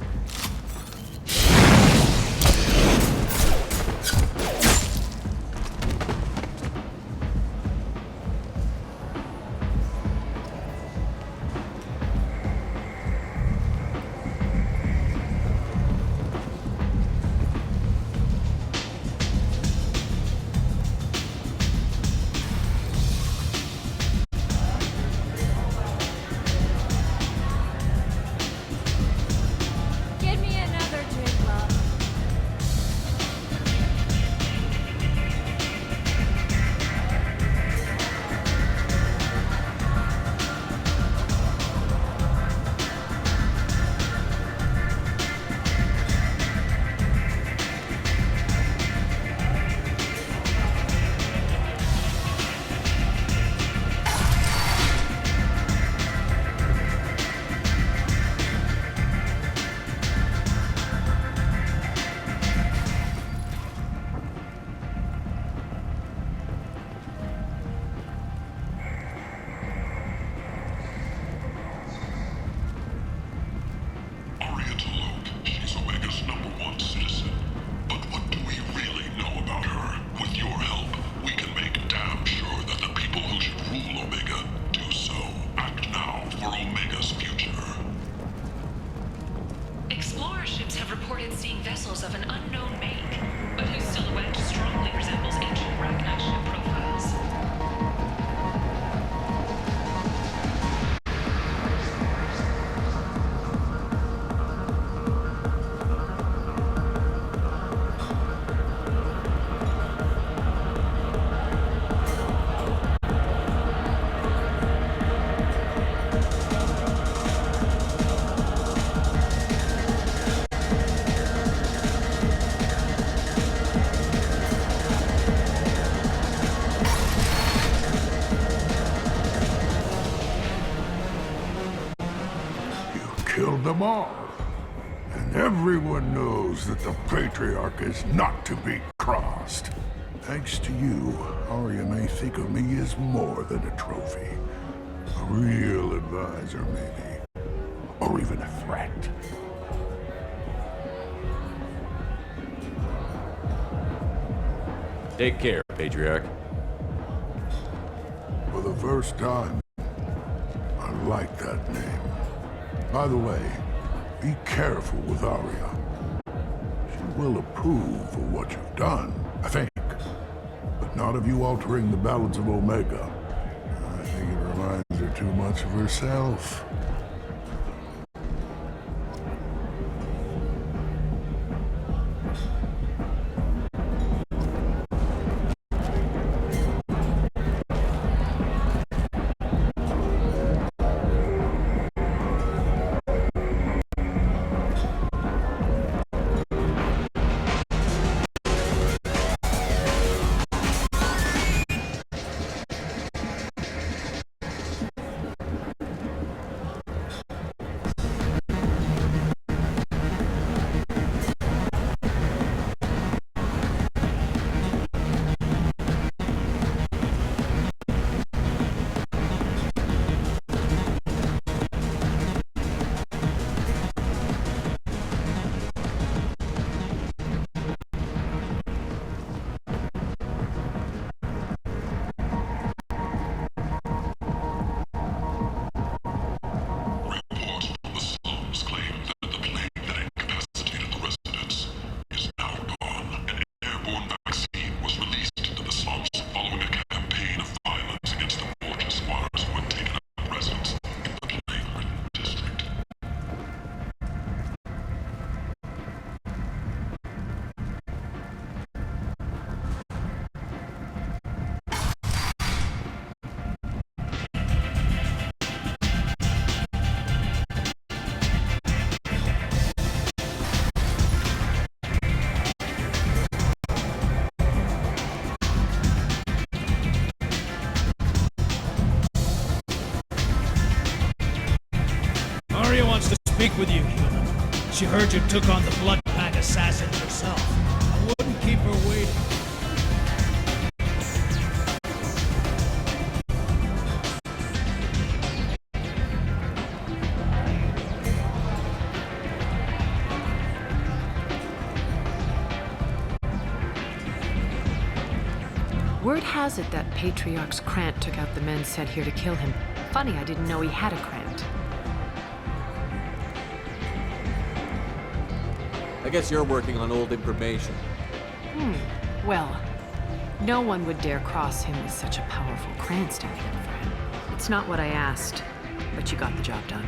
[SPEAKER 1] Give me another drink, love.
[SPEAKER 14] Oriental Oak, she's Omega's #1 citizen. But what do we really know about her? With your help, we can make damn sure that the people who should rule Omega do so. Act now for Omega's future.
[SPEAKER 4] Explorer ships have reported seeing vessels of an unknown make, but whose silhouette strongly resembles ancient Rachni ship profiles.
[SPEAKER 14] Killed them all. And everyone knows that the Patriarch is not to be crossed. Thanks to you, Arya may think of me as more than a trophy. A real advisor, maybe. Or even a threat.
[SPEAKER 2] Take care, Patriarch.
[SPEAKER 14] For the first time, I like that name. By the way, be careful with Arya. She will approve of what you've done, I think. But not of you altering the balance of Omega. I think it reminds her too much of herself.
[SPEAKER 13] speak with you, human. She heard you took on the Blood Pack assassins herself. I wouldn't keep her waiting.
[SPEAKER 7] Word has it that Patriarch's Krant took out the men sent here to kill him. Funny, I didn't know he had a Krant.
[SPEAKER 2] I guess you're working on old information.
[SPEAKER 7] Well, no one would dare cross him with such a powerful Krant standing up for him. It's not what I asked, but you got the job done.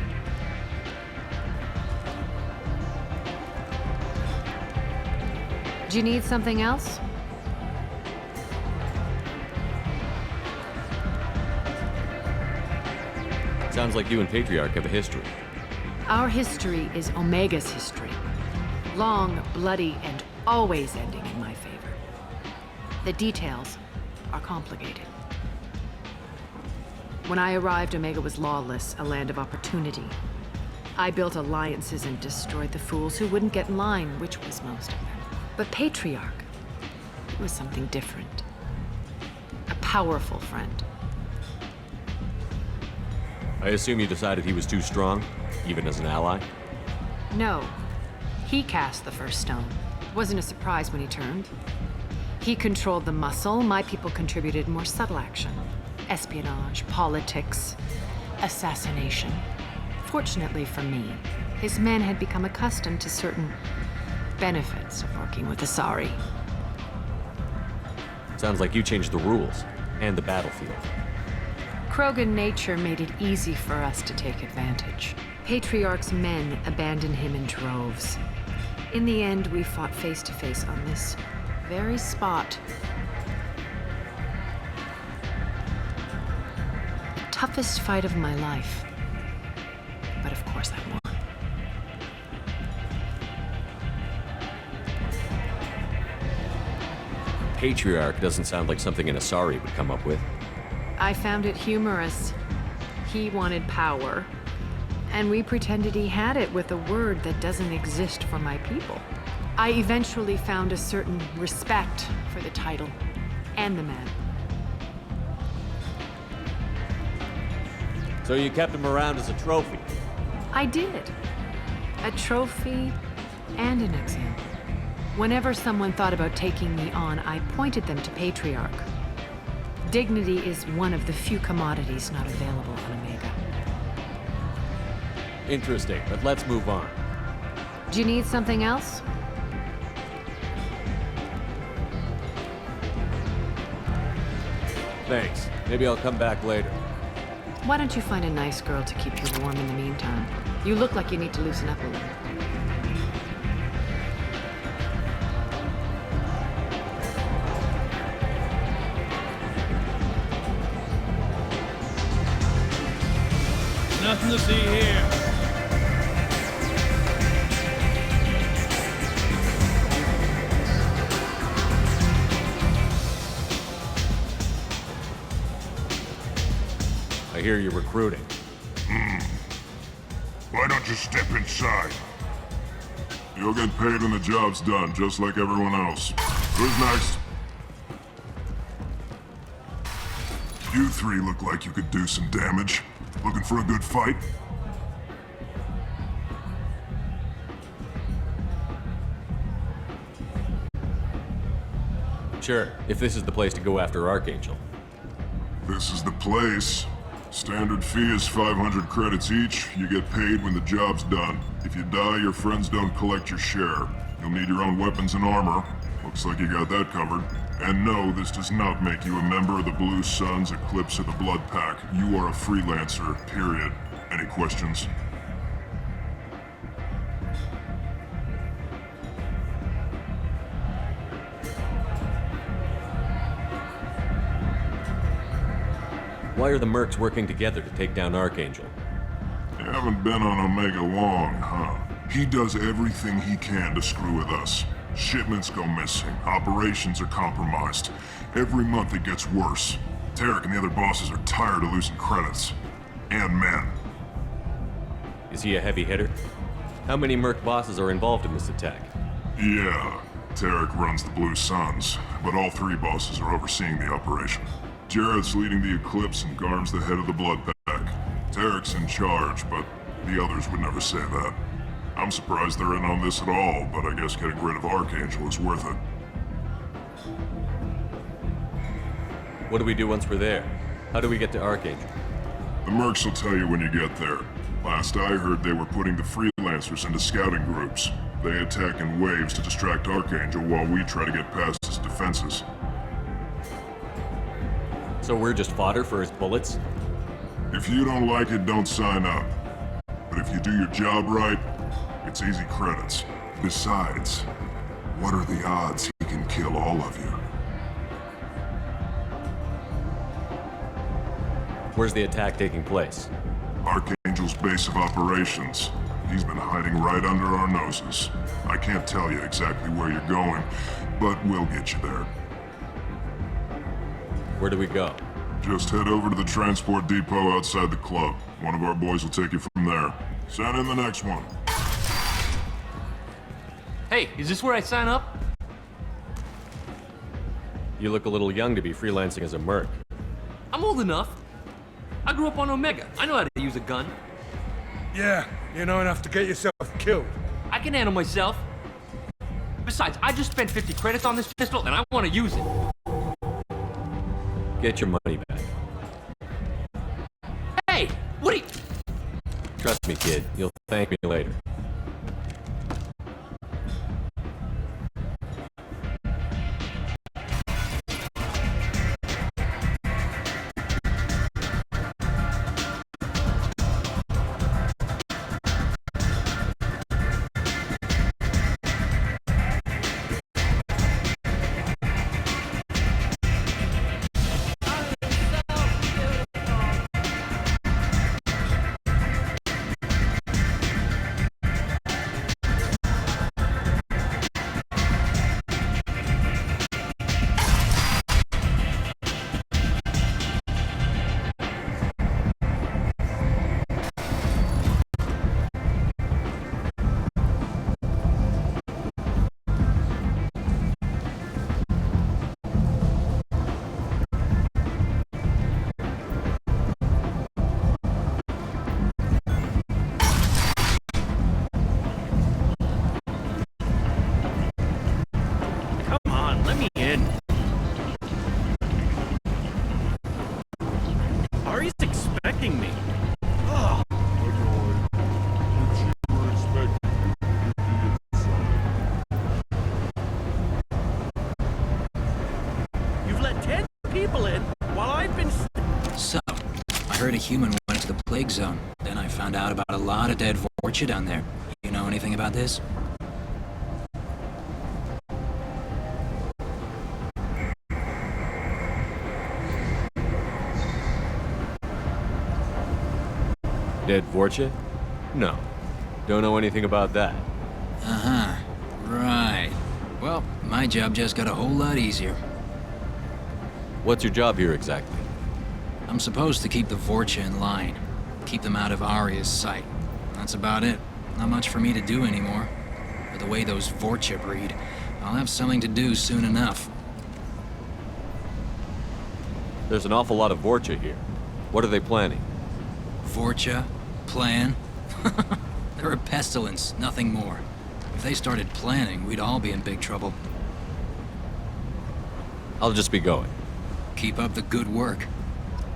[SPEAKER 7] Do you need something else?
[SPEAKER 2] Sounds like you and Patriarch have a history.
[SPEAKER 7] Our history is Omega's history. Long, bloody, and always ending in my favor. The details are complicated. When I arrived, Omega was lawless, a land of opportunity. I built alliances and destroyed the fools who wouldn't get in line, which was most of them. But Patriarch was something different. A powerful friend.
[SPEAKER 2] I assume you decided he was too strong, even as an ally?
[SPEAKER 7] No. He cast the first stone. Wasn't a surprise when he turned. He controlled the muscle. My people contributed more subtle action. Espionage, politics, assassination. Fortunately for me, his men had become accustomed to certain benefits of working with Asari.
[SPEAKER 2] Sounds like you changed the rules, and the battlefield.
[SPEAKER 7] Krogan nature made it easy for us to take advantage. Patriarch's men abandoned him in droves. In the end, we fought face to face on this very spot. The toughest fight of my life. But of course I won.
[SPEAKER 2] Patriarch doesn't sound like something an Asari would come up with.
[SPEAKER 7] I found it humorous. He wanted power, and we pretended he had it with a word that doesn't exist for my people. I eventually found a certain respect for the title and the man.
[SPEAKER 2] So you kept him around as a trophy?
[SPEAKER 7] I did. A trophy and an example. Whenever someone thought about taking me on, I pointed them to Patriarch. Dignity is one of the few commodities not available on Omega.
[SPEAKER 2] Interesting, but let's move on.
[SPEAKER 7] Do you need something else?
[SPEAKER 2] Thanks. Maybe I'll come back later.
[SPEAKER 7] Why don't you find a nice girl to keep you warm in the meantime? You look like you need to loosen up a little.
[SPEAKER 13] Nothing to see here.
[SPEAKER 2] I hear you're recruiting.
[SPEAKER 14] Why don't you step inside? You'll get paid when the job's done, just like everyone else. Who's next? You three look like you could do some damage. Looking for a good fight?
[SPEAKER 2] Sure, if this is the place to go after Archangel.
[SPEAKER 14] This is the place. Standard fee is 500 credits each. You get paid when the job's done. If you die, your friends don't collect your share. You'll need your own weapons and armor. Looks like you got that covered. And no, this does not make you a member of the Blue Suns, Eclipse, or the Blood Pack. You are a freelancer, period. Any questions?
[SPEAKER 2] Why are the Mercs working together to take down Archangel?
[SPEAKER 14] You haven't been on Omega long, huh? He does everything he can to screw with us. Shipments go missing. Operations are compromised. Every month it gets worse. Tarek and the other bosses are tired of losing credits. And men.
[SPEAKER 2] Is he a heavy hitter? How many Merc bosses are involved in this attack?
[SPEAKER 16] Yeah, Tarek runs the Blue Suns, but all 3 bosses are overseeing the operation. Jared's leading the Eclipse and Garm's the head of the Blood Pack. Tarek's in charge, but the others would never say that. I'm surprised they're in on this at all, but I guess getting rid of Archangel is worth it.
[SPEAKER 2] What do we do once we're there? How do we get to Archangel?
[SPEAKER 16] The Mercs will tell you when you get there. Last I heard, they were putting the freelancers into scouting groups. They attack in waves to distract Archangel while we try to get past his defenses.
[SPEAKER 2] So we're just fodder for his bullets?
[SPEAKER 16] If you don't like it, don't sign up. But if you do your job right, it's easy credits. Besides, what are the odds he can kill all of you?
[SPEAKER 2] Where's the attack taking place?
[SPEAKER 16] Archangel's base of operations. He's been hiding right under our noses. I can't tell you exactly where you're going, but we'll get you there.
[SPEAKER 2] Where do we go?
[SPEAKER 16] Just head over to the transport depot outside the club. One of our boys will take you from there. Send in the next one.
[SPEAKER 17] Hey, is this where I sign up?
[SPEAKER 2] You look a little young to be freelancing as a Merc.
[SPEAKER 17] I'm old enough. I grew up on Omega. I know how to use a gun.
[SPEAKER 15] Yeah, you know enough to get yourself killed.
[SPEAKER 17] I can handle myself. Besides, I just spent 50 credits on this pistol and I want to use it.
[SPEAKER 2] Get your money back.
[SPEAKER 17] Hey, what are you...
[SPEAKER 2] Trust me, kid. You'll thank me later.
[SPEAKER 17] Me. You've let 10 people in while I've been...
[SPEAKER 18] So, I heard a human went to the plague zone. Then I found out about a lot of dead Vorcha down there. You know anything about this?
[SPEAKER 2] Dead Vorcha? No. Don't know anything about that.
[SPEAKER 18] Uh-huh. Right. Well, my job just got a whole lot easier.
[SPEAKER 2] What's your job here exactly?
[SPEAKER 18] I'm supposed to keep the Vorcha in line. Keep them out of Aria's sight. That's about it. Not much for me to do anymore. But the way those Vorcha breed, I'll have something to do soon enough.
[SPEAKER 2] There's an awful lot of Vorcha here. What are they planning?
[SPEAKER 18] Vorcha? Plan? They're a pestilence, nothing more. If they started planning, we'd all be in big trouble.
[SPEAKER 2] I'll just be going.
[SPEAKER 18] Keep up the good work.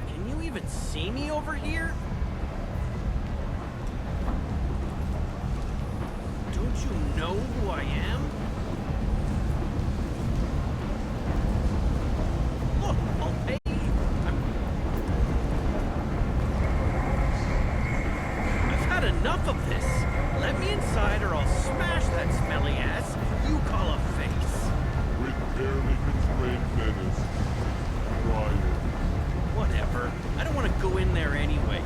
[SPEAKER 17] Can you even see me over here? Don't you know who I am? Look, I'll pay you. I've had enough of this. Let me inside or I'll smash that smelly ass you call a face.
[SPEAKER 14] With barely constrained menace. Riot.
[SPEAKER 17] Whatever. I don't want to go in there anyway.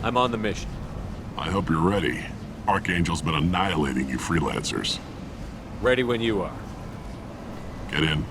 [SPEAKER 2] I'm on the mission.
[SPEAKER 16] I hope you're ready. Archangel's been annihilating you freelancers.
[SPEAKER 2] Ready when you are.
[SPEAKER 16] Get in.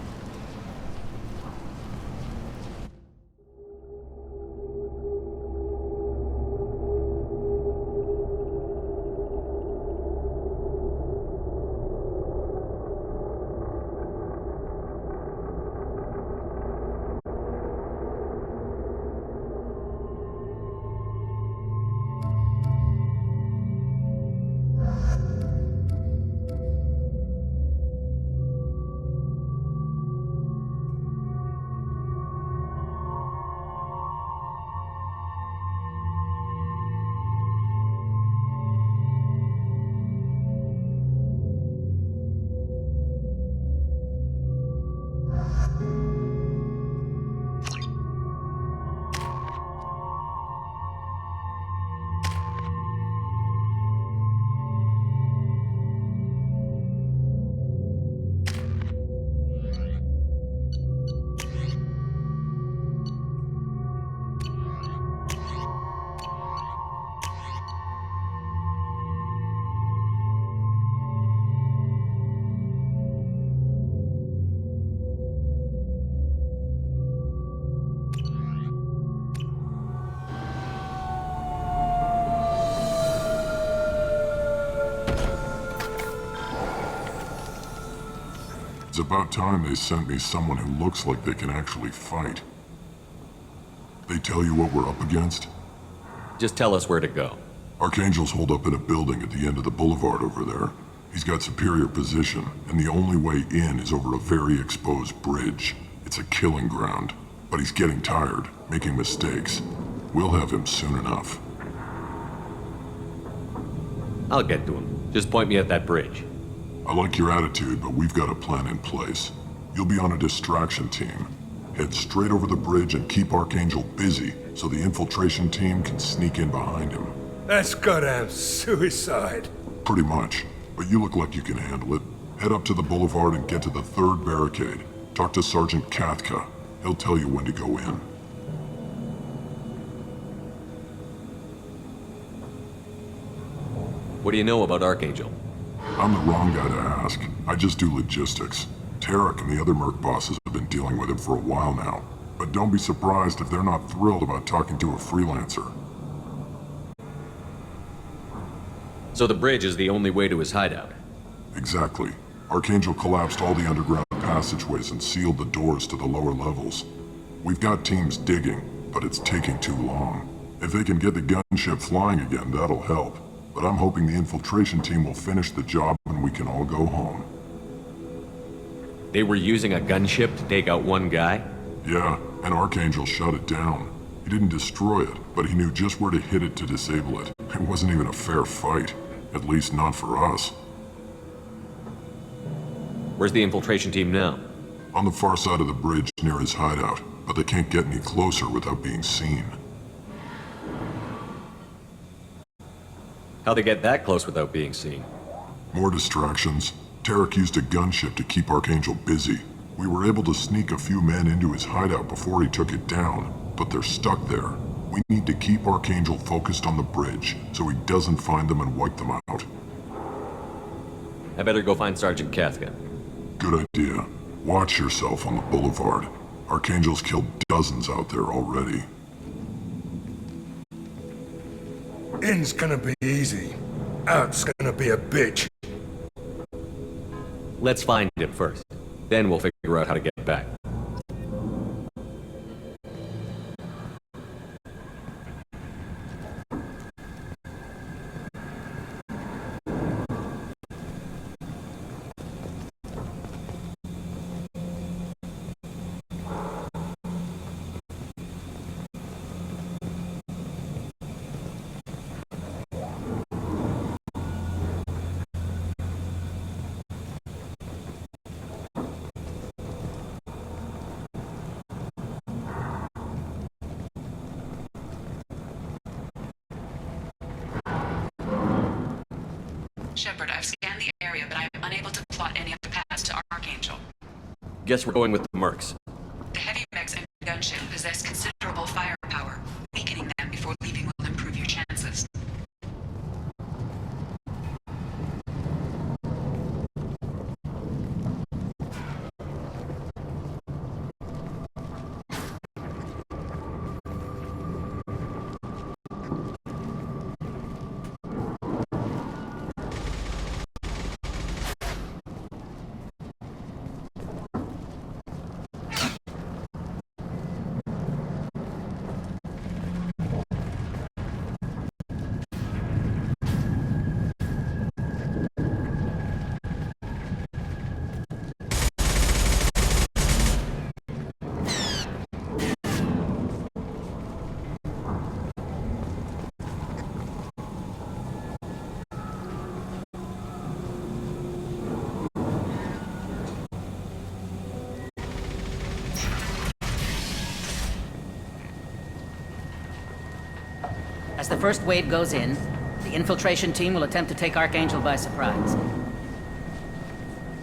[SPEAKER 16] It's about time they sent me someone who looks like they can actually fight. They tell you what we're up against?
[SPEAKER 2] Just tell us where to go.
[SPEAKER 16] Archangel's holed up in a building at the end of the boulevard over there. He's got superior position, and the only way in is over a very exposed bridge. It's a killing ground, but he's getting tired, making mistakes. We'll have him soon enough.
[SPEAKER 2] I'll get to him. Just point me at that bridge.
[SPEAKER 16] I like your attitude, but we've got a plan in place. You'll be on a distraction team. Head straight over the bridge and keep Archangel busy so the infiltration team can sneak in behind him.
[SPEAKER 15] That's goddamn suicide.
[SPEAKER 16] Pretty much, but you look like you can handle it. Head up to the boulevard and get to the third barricade. Talk to Sergeant Kathka. He'll tell you when to go in.
[SPEAKER 2] What do you know about Archangel?
[SPEAKER 16] I'm the wrong guy to ask. I just do logistics. Tarek and the other Merc bosses have been dealing with him for a while now. But don't be surprised if they're not thrilled about talking to a freelancer.
[SPEAKER 2] So the bridge is the only way to his hideout?
[SPEAKER 16] Exactly. Archangel collapsed all the underground passageways and sealed the doors to the lower levels. We've got teams digging, but it's taking too long. If they can get the gunship flying again, that'll help. But I'm hoping the infiltration team will finish the job and we can all go home.
[SPEAKER 2] They were using a gunship to take out one guy?
[SPEAKER 16] Yeah, and Archangel shut it down. He didn't destroy it, but he knew just where to hit it to disable it. It wasn't even a fair fight. At least not for us.
[SPEAKER 2] Where's the infiltration team now?
[SPEAKER 16] On the far side of the bridge near his hideout, but they can't get any closer without being seen.
[SPEAKER 2] How'd they get that close without being seen?
[SPEAKER 16] More distractions. Tarek used a gunship to keep Archangel busy. We were able to sneak a few men into his hideout before he took it down, but they're stuck there. We need to keep Archangel focused on the bridge, so he doesn't find them and wipe them out.
[SPEAKER 2] I better go find Sergeant Kathka.
[SPEAKER 16] Good idea. Watch yourself on the boulevard. Archangel's killed dozens out there already.
[SPEAKER 15] In's gonna be easy. Out's gonna be a bitch.
[SPEAKER 2] Let's find him first. Then we'll figure out how to get back.
[SPEAKER 4] Shepard, I've scanned the area, but I am unable to plot any of the paths to Archangel.
[SPEAKER 2] Guess we're going with the Mercs.
[SPEAKER 4] The heavy mechs and gunship possess considerable firepower. Weakening them before leaving will improve your chances.
[SPEAKER 19] As the first wave goes in, the infiltration team will attempt to take Archangel by surprise.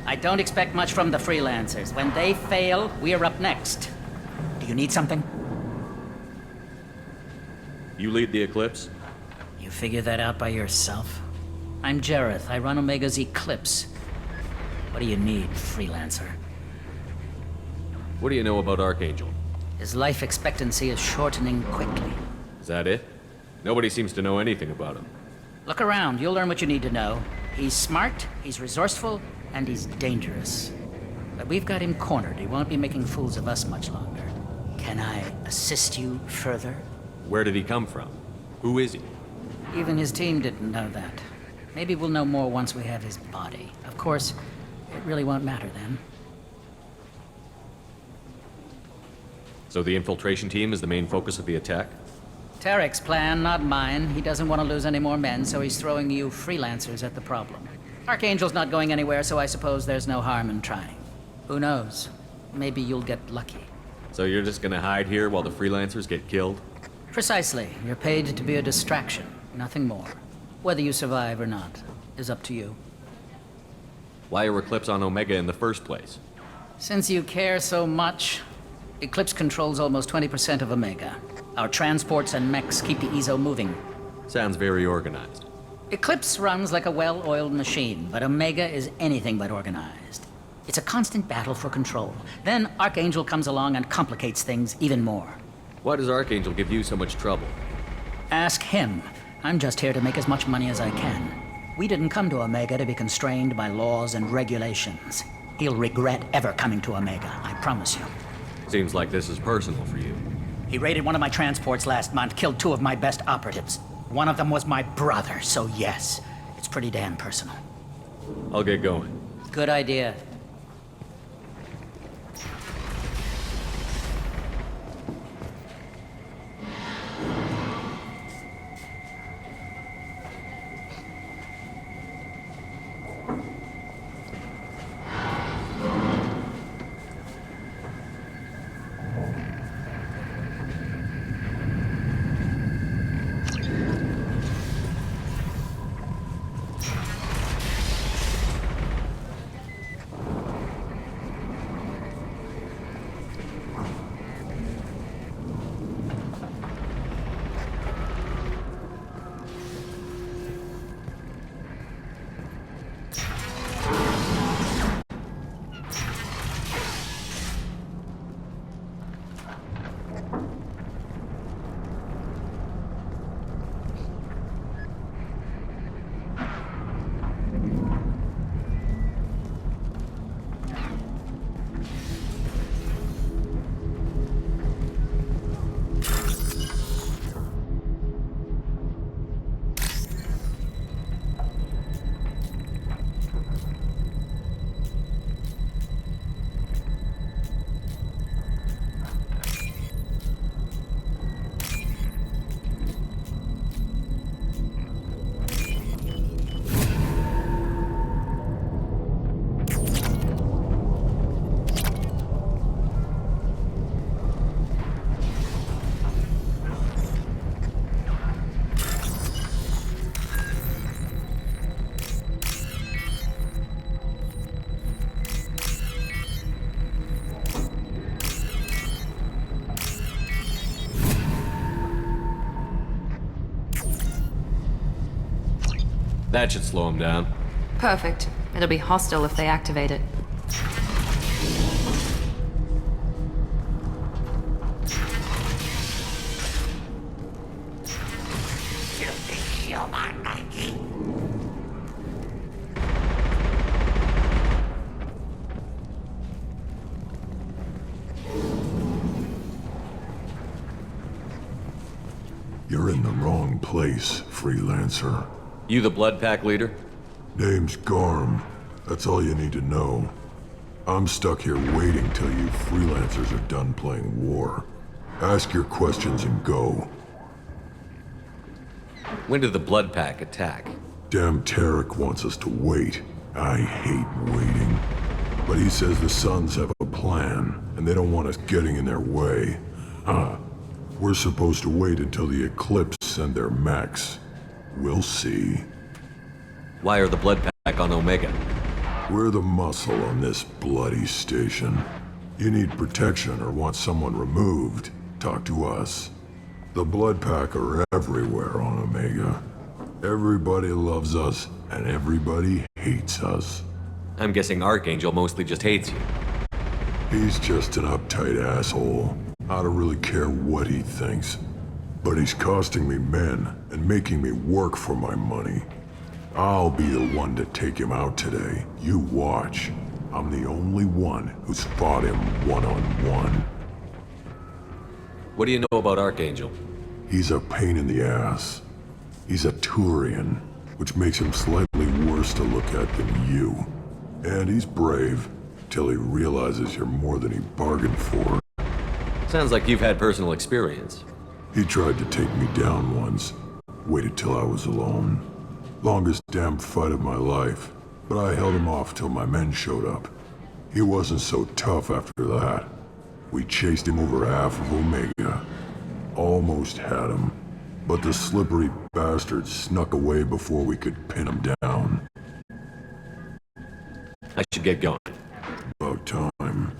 [SPEAKER 19] I don't expect much from the freelancers. When they fail, we're up next. Do you need something?
[SPEAKER 2] You lead the Eclipse?
[SPEAKER 19] You figure that out by yourself? I'm Jareth. I run Omega's Eclipse. What do you need, freelancer?
[SPEAKER 2] What do you know about Archangel?
[SPEAKER 19] His life expectancy is shortening quickly.
[SPEAKER 2] Is that it? Nobody seems to know anything about him.
[SPEAKER 19] Look around. You'll learn what you need to know. He's smart, he's resourceful, and he's dangerous. But we've got him cornered. He won't be making fools of us much longer. Can I assist you further?
[SPEAKER 2] Where did he come from? Who is he?
[SPEAKER 19] Even his team didn't know that. Maybe we'll know more once we have his body. Of course, it really won't matter then.
[SPEAKER 2] So the infiltration team is the main focus of the attack?
[SPEAKER 19] Tarek's plan, not mine. He doesn't want to lose any more men, so he's throwing you freelancers at the problem. Archangel's not going anywhere, so I suppose there's no harm in trying. Who knows? Maybe you'll get lucky.
[SPEAKER 2] So you're just gonna hide here while the freelancers get killed?
[SPEAKER 19] Precisely. You're paid to be a distraction, nothing more. Whether you survive or not is up to you.
[SPEAKER 2] Why are Eclipse on Omega in the first place?
[SPEAKER 19] Since you care so much, Eclipse controls almost 20% of Omega. Our transports and mechs keep the EZO moving.
[SPEAKER 2] Sounds very organized.
[SPEAKER 19] Eclipse runs like a well-oiled machine, but Omega is anything but organized. It's a constant battle for control. Then Archangel comes along and complicates things even more.
[SPEAKER 2] Why does Archangel give you so much trouble?
[SPEAKER 19] Ask him. I'm just here to make as much money as I can. We didn't come to Omega to be constrained by laws and regulations. He'll regret ever coming to Omega, I promise you.
[SPEAKER 2] Seems like this is personal for you.
[SPEAKER 19] He raided one of my transports last month, killed 2 of my best operatives. One of them was my brother, so yes, it's pretty damn personal.
[SPEAKER 2] I'll get going.
[SPEAKER 19] Good idea.
[SPEAKER 2] That should slow them down.
[SPEAKER 7] Perfect. It'll be hostile if they activate it.
[SPEAKER 14] You're in the wrong place, freelancer.
[SPEAKER 2] You the Blood Pack leader?
[SPEAKER 14] Name's Garm. That's all you need to know. I'm stuck here waiting till you freelancers are done playing war. Ask your questions and go.
[SPEAKER 2] When did the Blood Pack attack?
[SPEAKER 14] Damn Tarek wants us to wait. I hate waiting. But he says the Sons have a plan, and they don't want us getting in their way. We're supposed to wait until the Eclipse send their mechs. We'll see.
[SPEAKER 2] Why are the Blood Pack on Omega?
[SPEAKER 14] We're the muscle on this bloody station. You need protection or want someone removed, talk to us. The Blood Pack are everywhere on Omega. Everybody loves us, and everybody hates us.
[SPEAKER 2] I'm guessing Archangel mostly just hates you.
[SPEAKER 14] He's just an uptight asshole. I don't really care what he thinks. But he's costing me men and making me work for my money. I'll be the one to take him out today. You watch. I'm the only one who's fought him one-on-one.
[SPEAKER 2] What do you know about Archangel?
[SPEAKER 14] He's a pain in the ass. He's a Turian, which makes him slightly worse to look at than you. And he's brave, till he realizes you're more than he bargained for.
[SPEAKER 2] Sounds like you've had personal experience.
[SPEAKER 14] He tried to take me down once. Waited till I was alone. Longest damn fight of my life, but I held him off till my men showed up. He wasn't so tough after that. We chased him over half of Omega. Almost had him, but the slippery bastard snuck away before we could pin him down.
[SPEAKER 2] I should get going.
[SPEAKER 14] About time.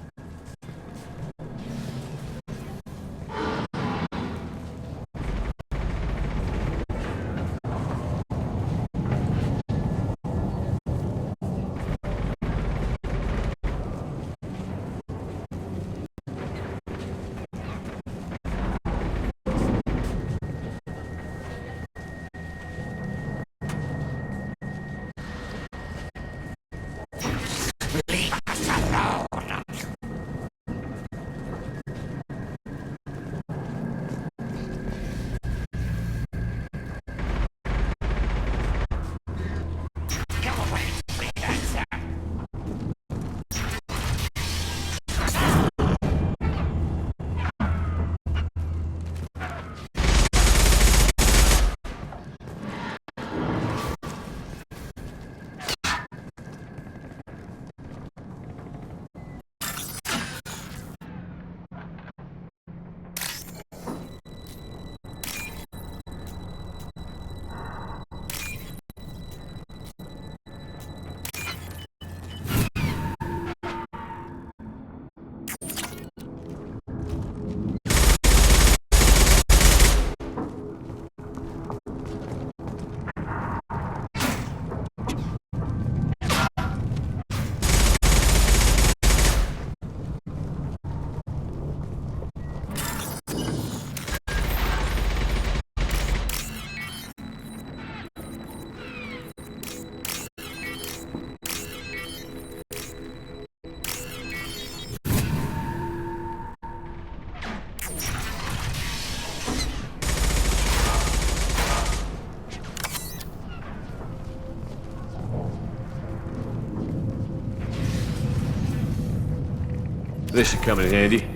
[SPEAKER 2] This should come in handy.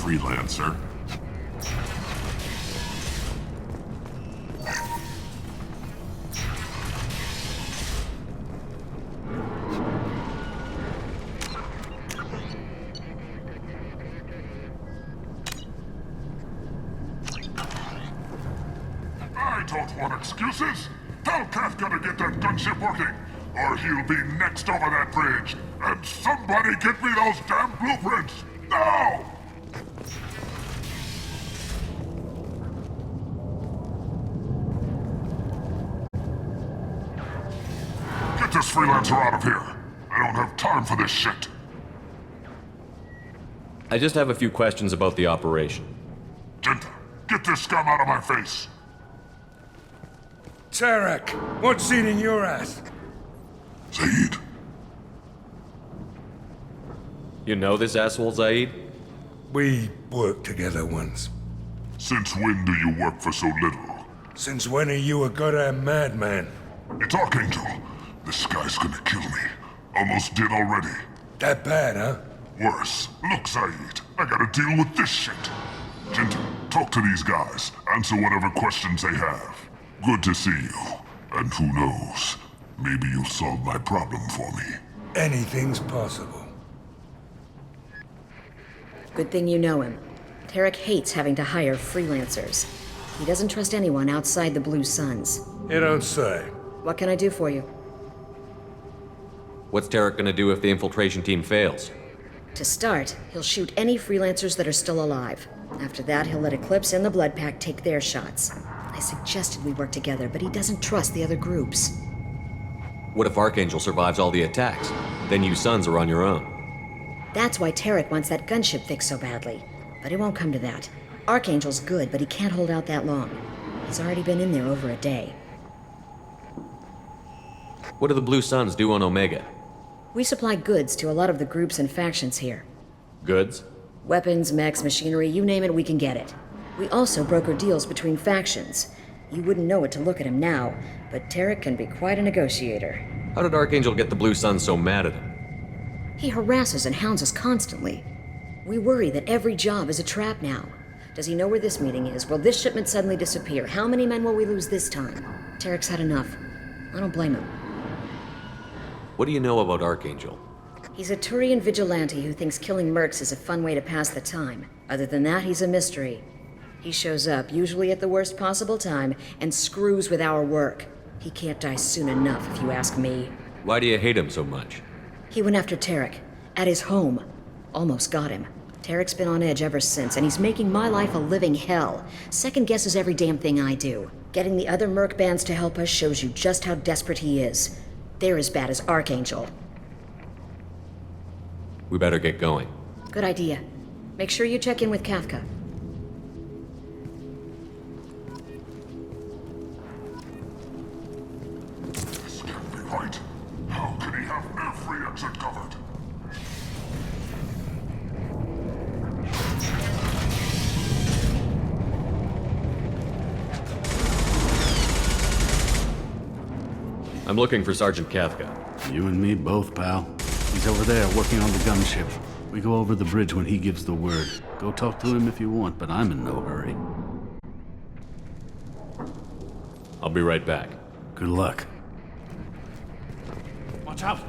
[SPEAKER 16] Freelancer. I don't want excuses. Tell Kafka to get that gunship working, or he'll be next over that bridge. And somebody get me those damn blueprints! Now! Get this freelancer out of here. I don't have time for this shit.
[SPEAKER 2] I just have a few questions about the operation.
[SPEAKER 16] Jinta, get this scum out of my face.
[SPEAKER 15] Tarek, what's eating your ass?
[SPEAKER 16] Zaid.
[SPEAKER 2] You know this asshole, Zaid?
[SPEAKER 15] We worked together once.
[SPEAKER 16] Since when do you work for so little?
[SPEAKER 15] Since when are you a goddamn madman?
[SPEAKER 16] It's Archangel. This guy's gonna kill me. Almost did already.
[SPEAKER 15] That bad, huh?
[SPEAKER 16] Worse. Look, Saeed, I gotta deal with this shit. Jinta, talk to these guys. Answer whatever questions they have. Good to see you. And who knows, maybe you'll solve my problem for me.
[SPEAKER 15] Anything's possible.
[SPEAKER 20] Good thing you know him. Tarek hates having to hire freelancers. He doesn't trust anyone outside the Blue Suns.
[SPEAKER 15] You don't say.
[SPEAKER 20] What can I do for you?
[SPEAKER 2] What's Tarek gonna do if the infiltration team fails?
[SPEAKER 20] To start, he'll shoot any freelancers that are still alive. After that, he'll let Eclipse and the Blood Pack take their shots. I suggested we work together, but he doesn't trust the other groups.
[SPEAKER 2] What if Archangel survives all the attacks? Then you Sons are on your own.
[SPEAKER 20] That's why Tarek wants that gunship fixed so badly. But it won't come to that. Archangel's good, but he can't hold out that long. He's already been in there over a day.
[SPEAKER 2] What do the Blue Suns do on Omega?
[SPEAKER 20] We supply goods to a lot of the groups and factions here.
[SPEAKER 2] Goods?
[SPEAKER 20] Weapons, mechs, machinery, you name it, we can get it. We also broker deals between factions. You wouldn't know it to look at him now, but Tarek can be quite a negotiator.
[SPEAKER 2] How did Archangel get the Blue Suns so mad at him?
[SPEAKER 20] He harasses and hounds us constantly. We worry that every job is a trap now. Does he know where this meeting is? Will this shipment suddenly disappear? How many men will we lose this time? Tarek's had enough. I don't blame him.
[SPEAKER 2] What do you know about Archangel?
[SPEAKER 20] He's a Turian vigilante who thinks killing mercs is a fun way to pass the time. Other than that, he's a mystery. He shows up, usually at the worst possible time, and screws with our work. He can't die soon enough, if you ask me.
[SPEAKER 2] Why do you hate him so much?
[SPEAKER 20] He went after Tarek, at his home. Almost got him. Tarek's been on edge ever since, and he's making my life a living hell. Second guesses every damn thing I do. Getting the other merc bands to help us shows you just how desperate he is. They're as bad as Archangel.
[SPEAKER 2] We better get going.
[SPEAKER 20] Good idea. Make sure you check in with Kafka.
[SPEAKER 16] This can't be right. How can he have every exit covered?
[SPEAKER 2] I'm looking for Sergeant Kafka.
[SPEAKER 21] You and me both, pal. He's over there working on the gunship. We go over the bridge when he gives the word. Go talk to him if you want, but I'm in no hurry.
[SPEAKER 2] I'll be right back.
[SPEAKER 21] Good luck.
[SPEAKER 10] Watch out!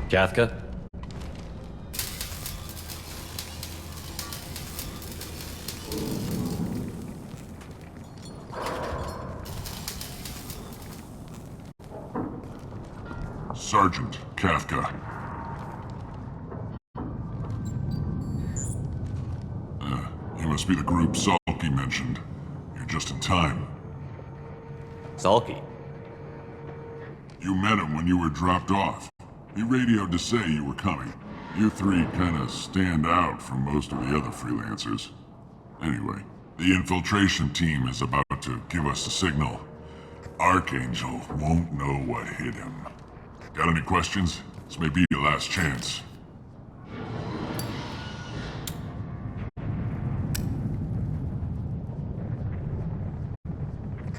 [SPEAKER 2] Kafka?
[SPEAKER 16] Sergeant Kafka. You must be the group Salky mentioned. You're just in time.
[SPEAKER 2] Salky?
[SPEAKER 16] You met him when you were dropped off. He radioed to say you were coming. You three kinda stand out from most of the other freelancers. Anyway, the infiltration team is about to give us a signal. Archangel won't know what hit him. Got any questions? This may be your last chance.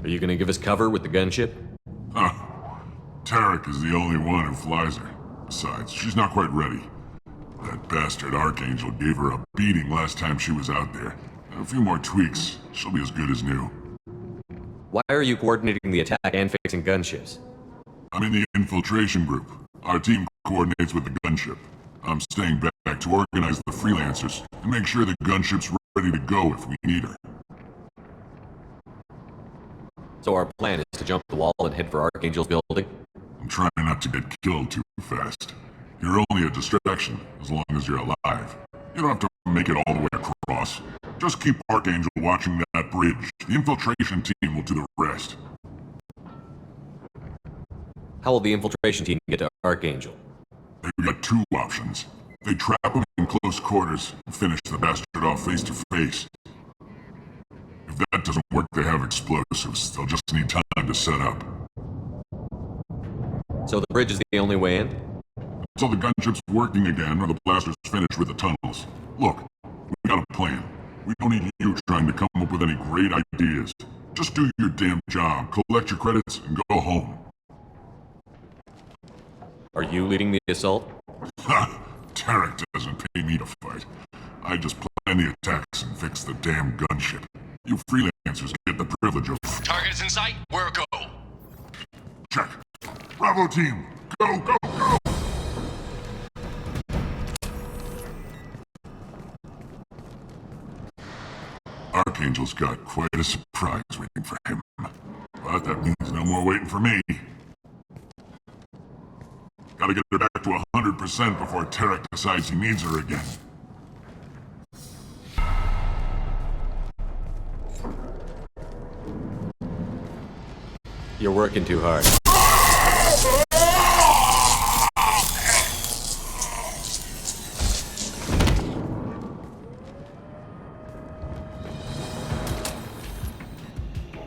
[SPEAKER 2] Are you gonna give us cover with the gunship?
[SPEAKER 16] Huh. Tarek is the only one who flies her. Besides, she's not quite ready. That bastard Archangel gave her a beating last time she was out there. A few more tweaks, she'll be as good as new.
[SPEAKER 2] Why are you coordinating the attack and fixing gunships?
[SPEAKER 16] I'm in the infiltration group. Our team coordinates with the gunship. I'm staying back to organize the freelancers and make sure the gunship's ready to go if we need her.
[SPEAKER 2] So our plan is to jump the wall and head for Archangel's building?
[SPEAKER 16] I'm trying not to get killed too fast. You're only a distraction as long as you're alive. You don't have to make it all the way across. Just keep Archangel watching that bridge. The infiltration team will do the rest.
[SPEAKER 2] How will the infiltration team get to Archangel?
[SPEAKER 16] They've got two options. They trap him in close quarters and finish the bastard off face to face. If that doesn't work, they have explosives. They'll just need time to set up.
[SPEAKER 2] So the bridge is the only way in?
[SPEAKER 16] Until the gunship's working again or the blasters finish with the tunnels. Look, we got a plan. We don't need you trying to come up with any great ideas. Just do your damn job, collect your credits, and go home.
[SPEAKER 2] Are you leading the assault?
[SPEAKER 16] Ha! Tarek doesn't pay me to fight. I just plan the attacks and fix the damn gunship. You freelancers get the privilege of...
[SPEAKER 3] Targets in sight. Where a go?
[SPEAKER 16] Check. Bravo team, go, go, go! Archangel's got quite a surprise waiting for him. But that means no more waiting for me. Gotta get her back to 100% before Tarek decides he needs her again.
[SPEAKER 2] You're working too hard.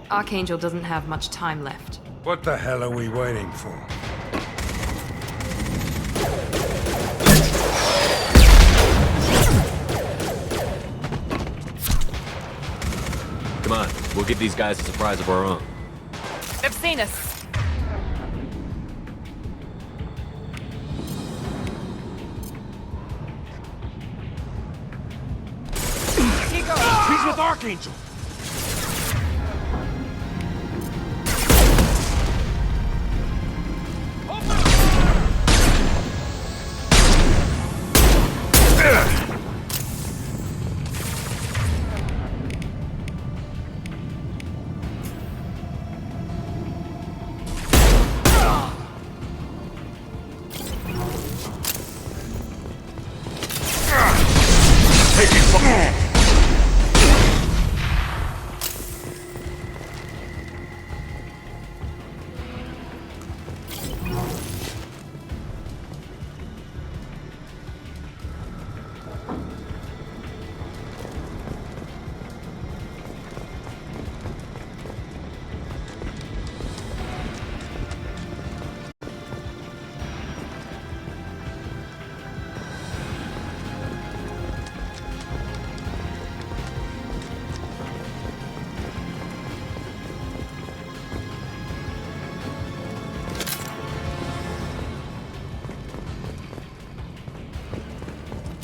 [SPEAKER 7] Archangel doesn't have much time left.
[SPEAKER 15] What the hell are we waiting for?
[SPEAKER 2] Come on, we'll give these guys a surprise of our own.
[SPEAKER 7] They've seen us.
[SPEAKER 3] He's with Archangel.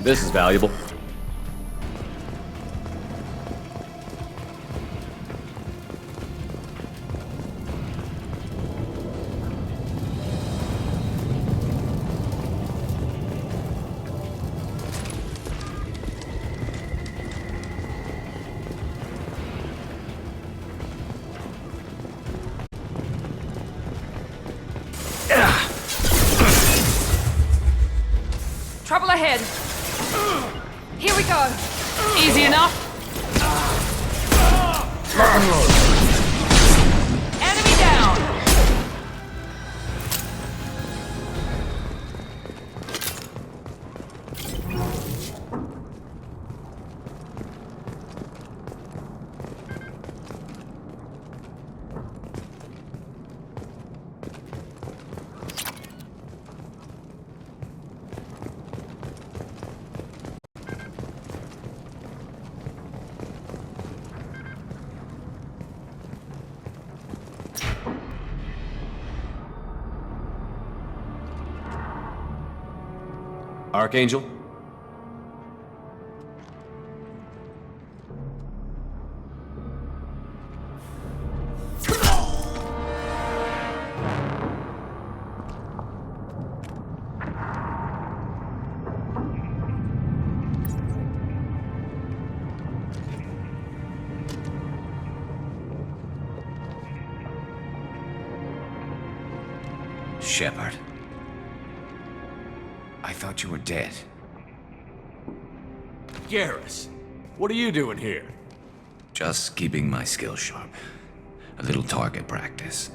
[SPEAKER 2] This is valuable.
[SPEAKER 7] Trouble ahead. Here we go. Easy enough. Enemy down.
[SPEAKER 2] Archangel?
[SPEAKER 3] Shepard.
[SPEAKER 8] thought you were dead.
[SPEAKER 2] Garrus, what are you doing here?
[SPEAKER 8] Just keeping my skills sharp. A little target practice.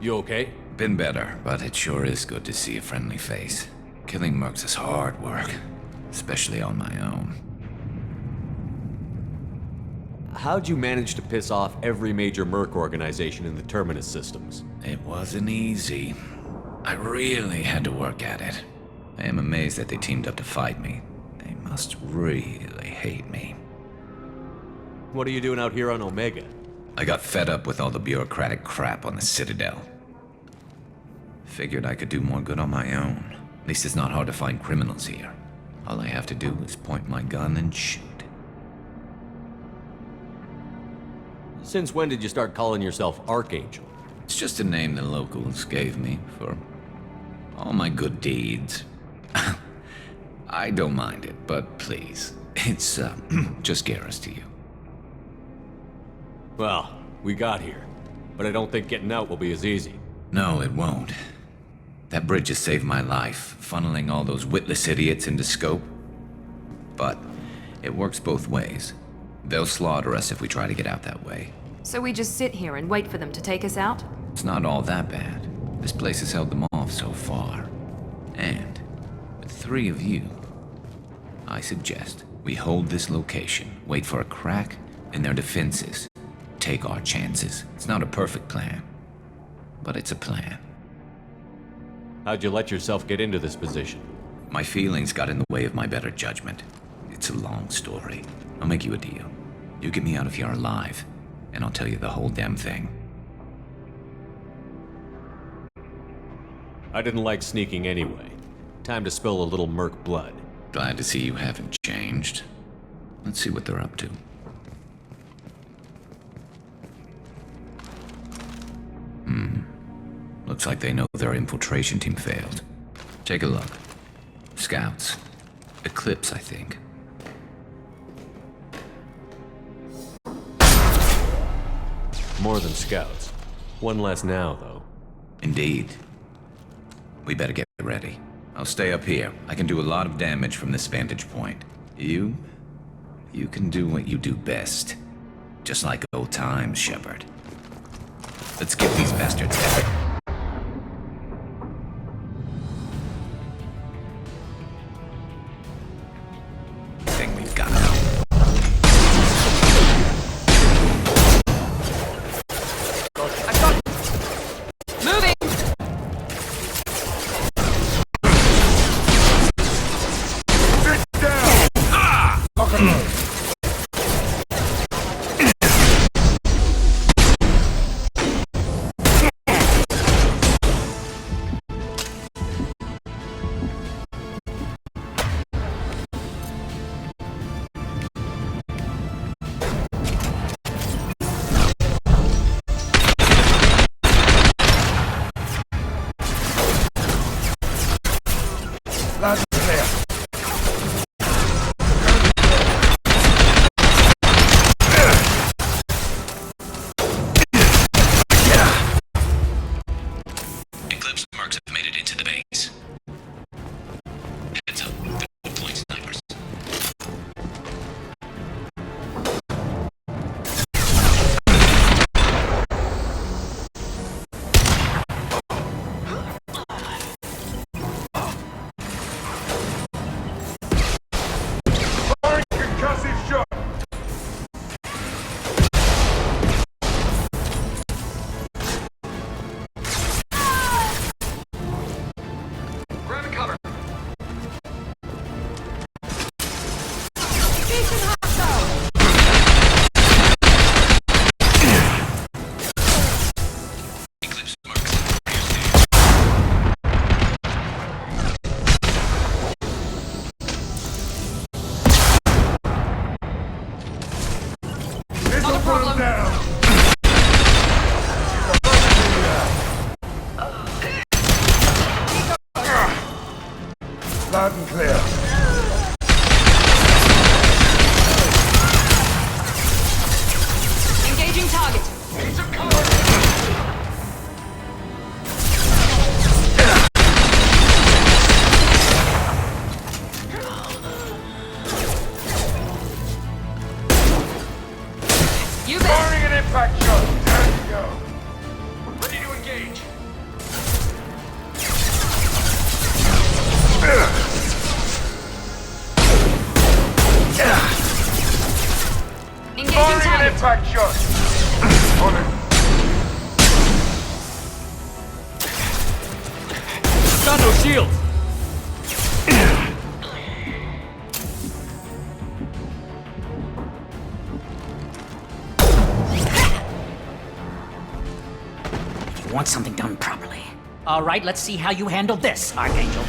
[SPEAKER 2] You okay?
[SPEAKER 8] Been better, but it sure is good to see a friendly face. Killing mercs is hard work, especially on my own.
[SPEAKER 2] How'd you manage to piss off every major merc organization in the Terminus systems?
[SPEAKER 8] It wasn't easy. I really had to work at it. I am amazed that they teamed up to fight me. They must really hate me.
[SPEAKER 2] What are you doing out here on Omega?
[SPEAKER 8] I got fed up with all the bureaucratic crap on the Citadel. Figured I could do more good on my own. At least it's not hard to find criminals here. All I have to do is point my gun and shoot.
[SPEAKER 2] Since when did you start calling yourself Archangel?
[SPEAKER 8] It's just a name the locals gave me for all my good deeds. I don't mind it, but please, it's just Garrus to you.
[SPEAKER 2] Well, we got here, but I don't think getting out will be as easy.
[SPEAKER 8] No, it won't. That bridge has saved my life, funneling all those witless idiots into scope. But it works both ways. They'll slaughter us if we try to get out that way.
[SPEAKER 7] So we just sit here and wait for them to take us out?
[SPEAKER 8] It's not all that bad. This place has held them off so far. And with 3 of you, I suggest we hold this location, wait for a crack in their defenses, take our chances. It's not a perfect plan, but it's a plan.
[SPEAKER 2] How'd you let yourself get into this position?
[SPEAKER 8] My feelings got in the way of my better judgment. It's a long story. I'll make you a deal. You get me out of here alive, and I'll tell you the whole damn thing.
[SPEAKER 2] I didn't like sneaking anyway. Time to spill a little merc blood.
[SPEAKER 8] Glad to see you haven't changed. Let's see what they're up to. Looks like they know their infiltration team failed. Take a look. Scouts. Eclipse, I think.
[SPEAKER 2] More than scouts. One less now, though.
[SPEAKER 8] Indeed. We better get ready. I'll stay up here. I can do a lot of damage from this vantage point. You can do what you do best. Just like old times, Shepard. Let's get these bastards out. Thing we've got now. Eclipse mercs have made it into the base. Heads up, they're deploying snipers.
[SPEAKER 15] Concussive shot!
[SPEAKER 3] Grab cover.
[SPEAKER 8] Eclipse mercs.
[SPEAKER 15] This'll put him down! Loud and clear.
[SPEAKER 7] Engaging target.
[SPEAKER 3] Need some cover.
[SPEAKER 1] You bet.
[SPEAKER 3] Firing an impact shot. There you go. Ready to engage.
[SPEAKER 1] Engaging
[SPEAKER 3] Firing an
[SPEAKER 1] target.
[SPEAKER 3] impact shot. On it.
[SPEAKER 17] Got no shield.
[SPEAKER 19] You want something done properly. All right, let's see how you handle this, Archangel.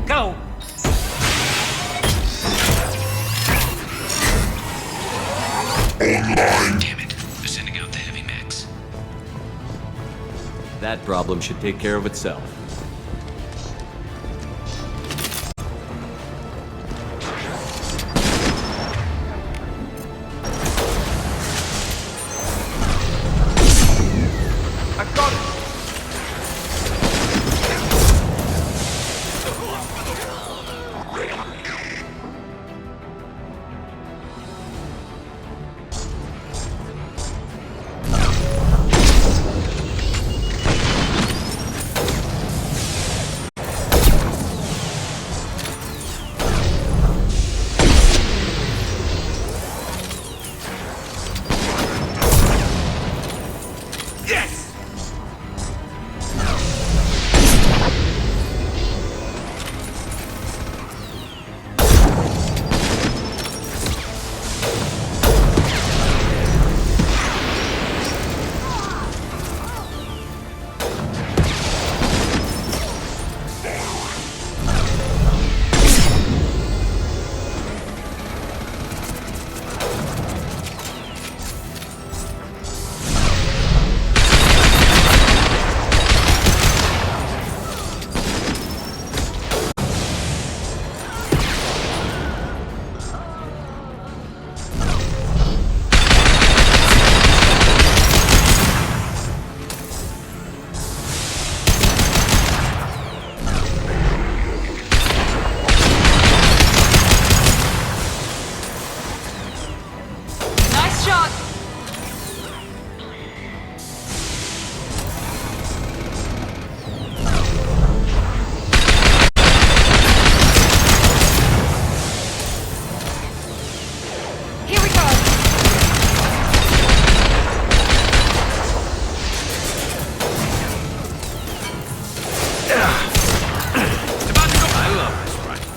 [SPEAKER 19] Go!
[SPEAKER 8] Damn it. They're sending out the heavy mechs.
[SPEAKER 2] That problem should take care of itself.
[SPEAKER 3] I've got it.
[SPEAKER 1] Nice shot. Here we go.
[SPEAKER 17] It's about to go. I love this rifle.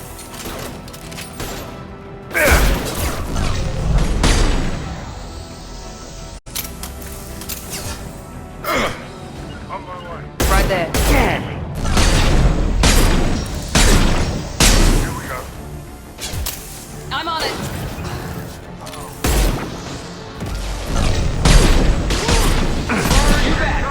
[SPEAKER 3] On my way.
[SPEAKER 19] Right there.
[SPEAKER 3] Here we go.
[SPEAKER 1] I'm on it.
[SPEAKER 3] You bet.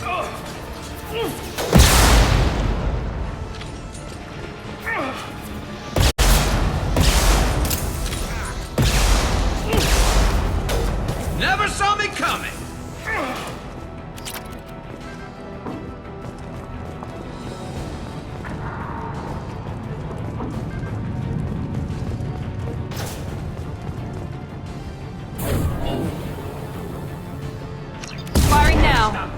[SPEAKER 3] Shot.
[SPEAKER 17] Never saw me coming.
[SPEAKER 1] Firing now.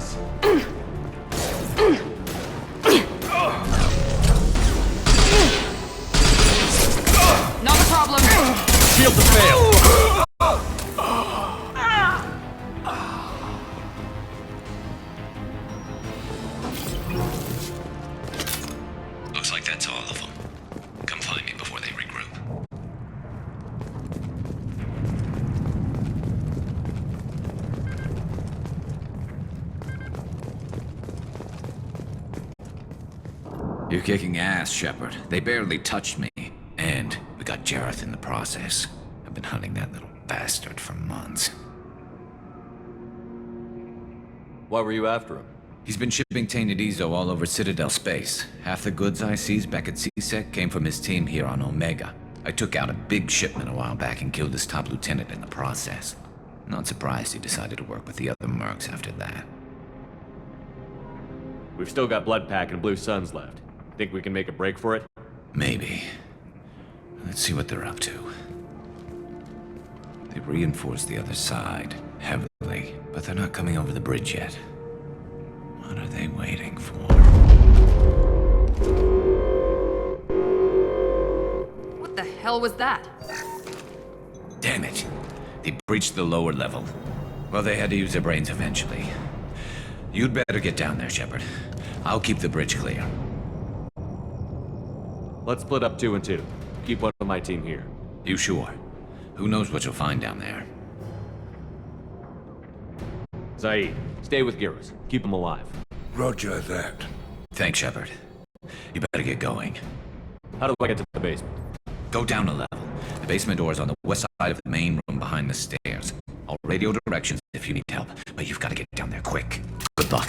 [SPEAKER 1] Not a problem.
[SPEAKER 17] Shield to fail.
[SPEAKER 8] Looks like that's all of them. Come find me before they regroup. You're kicking ass, Shepard. They barely touched me. And we got Jareth in the process. I've been hunting that little bastard for months.
[SPEAKER 2] Why were you after him?
[SPEAKER 8] He's been shipping tainted Ezo all over Citadel space. Half the goods I seized back at C-Sec came from his team here on Omega. I took out a big shipment a while back and killed his top lieutenant in the process. Not surprised he decided to work with the other mercs after that.
[SPEAKER 2] We've still got Bloodpack and Blue Suns left. Think we can make a break for it?
[SPEAKER 8] Maybe. Let's see what they're up to. They reinforced the other side, heavily, but they're not coming over the bridge yet. What are they waiting for?
[SPEAKER 7] What the hell was that?
[SPEAKER 8] Damn it. They breached the lower level. Well, they had to use their brains eventually. You'd better get down there, Shepard. I'll keep the bridge clear.
[SPEAKER 2] Let's split up 2 and 2. Keep one of my team here.
[SPEAKER 8] You sure? Who knows what you'll find down there?
[SPEAKER 2] Zaid, stay with Garrus. Keep him alive.
[SPEAKER 15] Roger that.
[SPEAKER 8] Thanks, Shepard. You better get going.
[SPEAKER 2] How do I get to the basement?
[SPEAKER 8] Go down a level. The basement door is on the west side of the main room behind the stairs. I'll radio directions if you need help, but you've got to get down there quick. Good luck.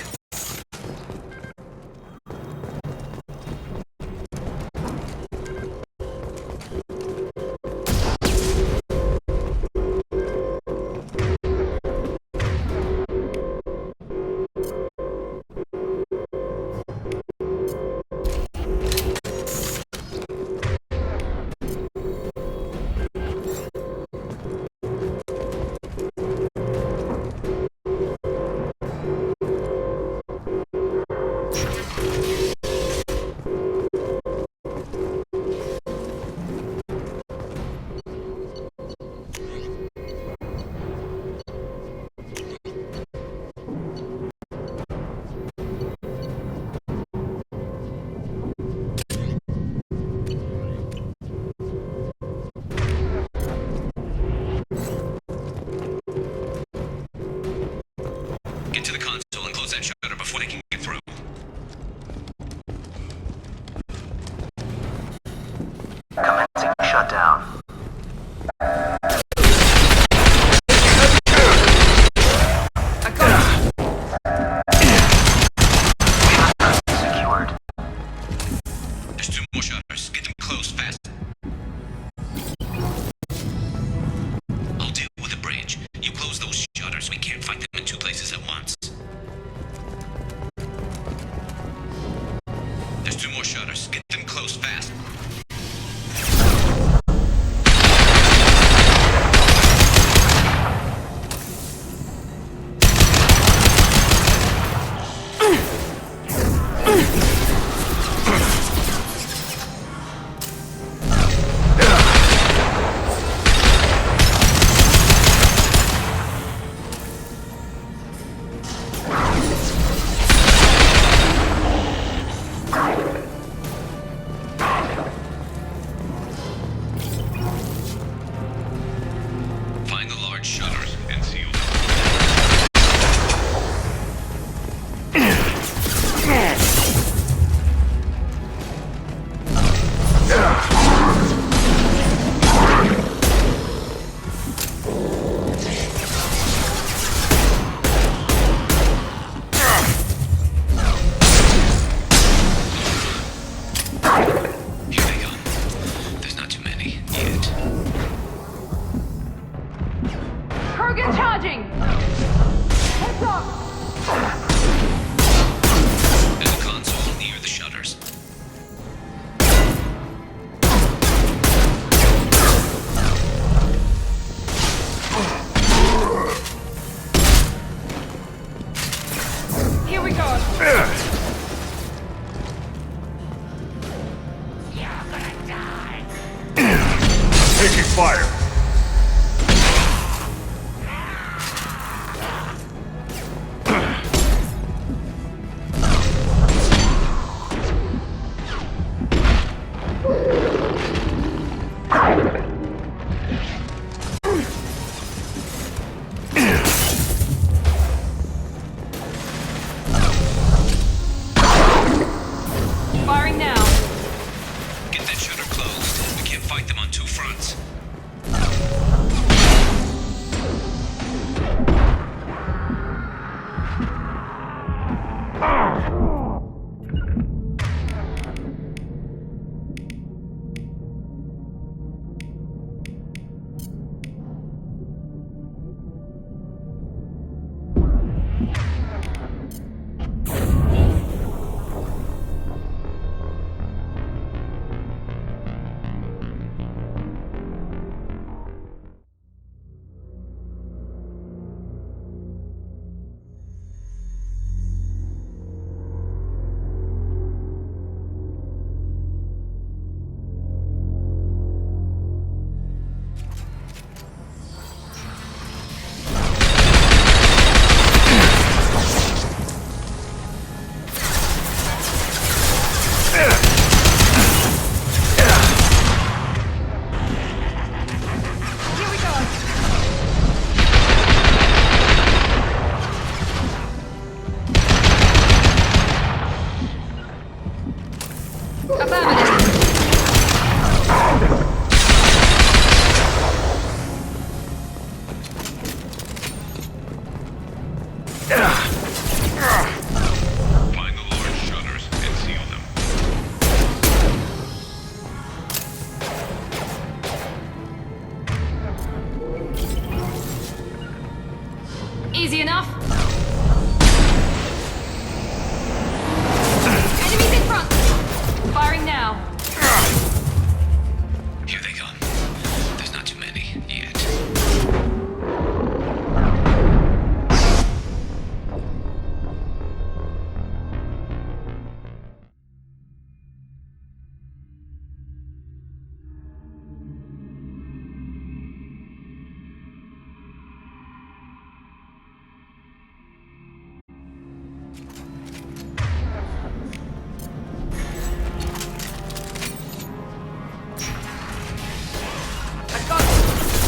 [SPEAKER 8] Get to the console and close that shutter before they can get through.
[SPEAKER 11] Commencing shutdown. Secured.
[SPEAKER 8] There's 2 more shutters. Get them closed fast. I'll deal with the bridge. You close those shutters. We can't fight them in 2 places at once. There's 2 more shutters. Get them closed fast. Find the large shutters and seal them. Here they come. There's not too many yet.
[SPEAKER 7] Kurgan charging! Heads up!
[SPEAKER 8] There's a console near the shutters.
[SPEAKER 7] Here we go!
[SPEAKER 3] Taking fire.
[SPEAKER 7] Firing now!
[SPEAKER 8] Get that shutter closed. We can't fight them on 2 fronts.
[SPEAKER 16] Find the large shutters and seal them.
[SPEAKER 7] Easy enough. Enemies in front. Firing now.
[SPEAKER 8] Here they come. There's not too many yet.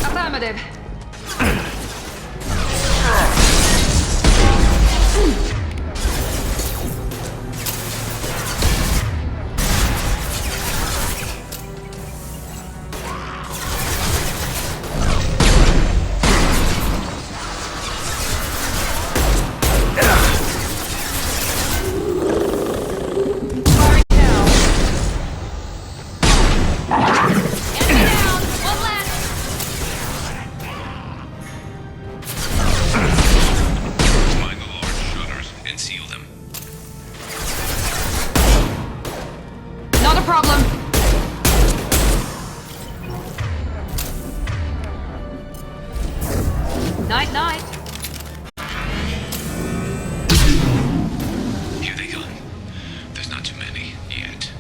[SPEAKER 7] Affirmative. Not a problem. Night, night.
[SPEAKER 8] Here they come. There's not too many yet.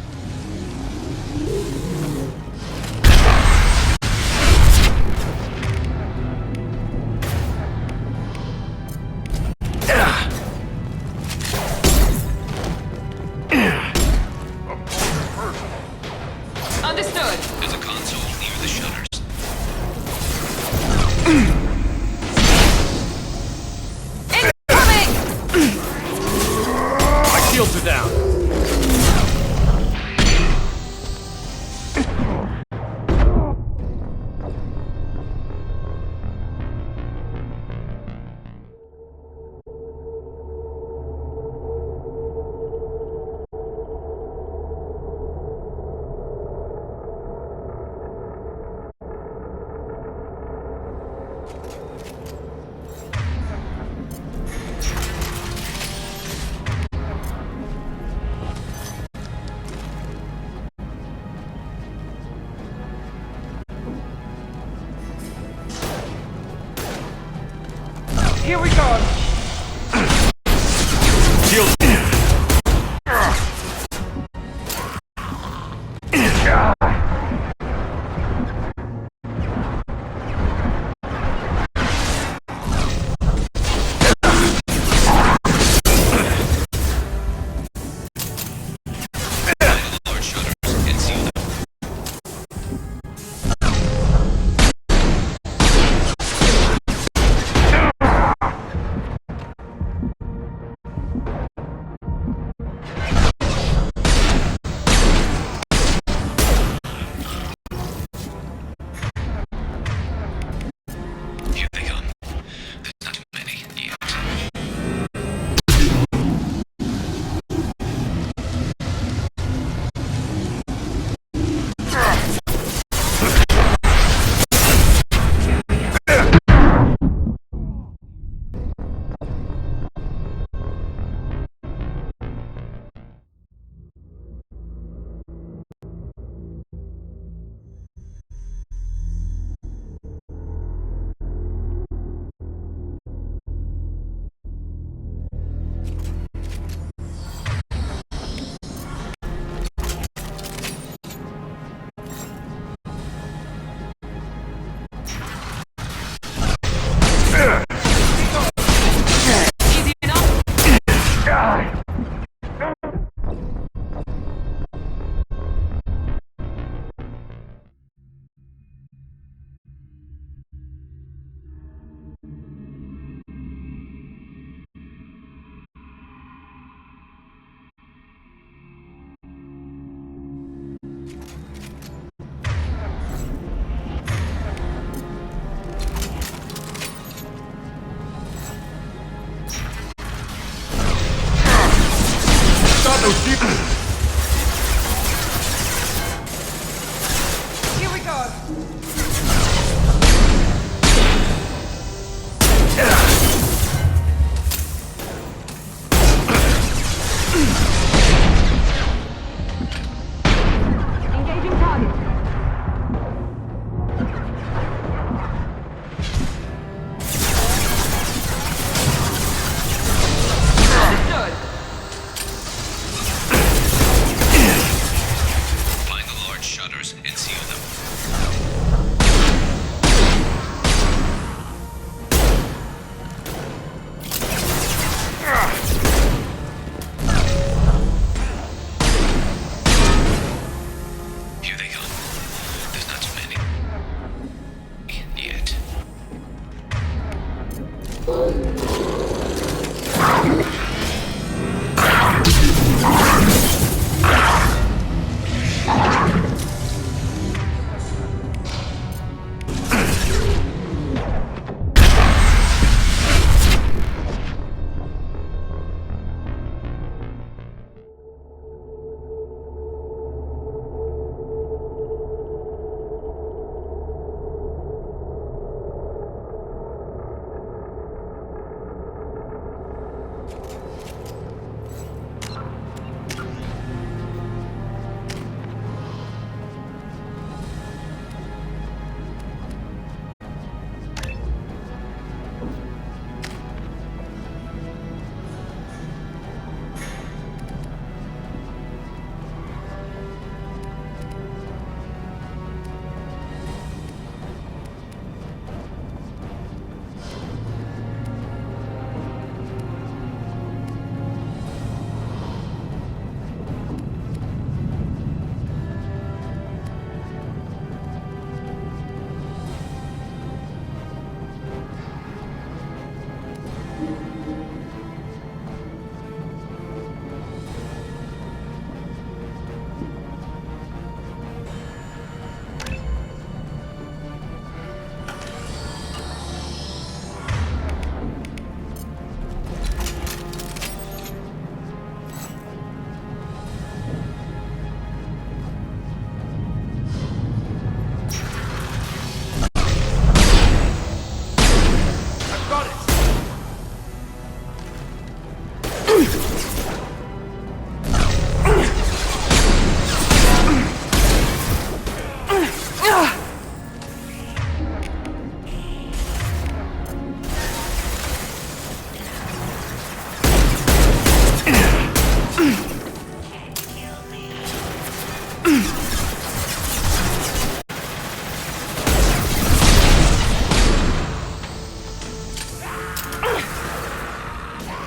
[SPEAKER 7] Understood.
[SPEAKER 8] There's a console near the shutters.
[SPEAKER 7] Incoming!
[SPEAKER 3] My shields are down. Here we go. Shield. Here we go.
[SPEAKER 1] Engaging target.
[SPEAKER 8] Find the large shutters and seal them. Here they come. There's not too many. Yet.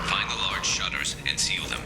[SPEAKER 8] Find the large shutters and seal them.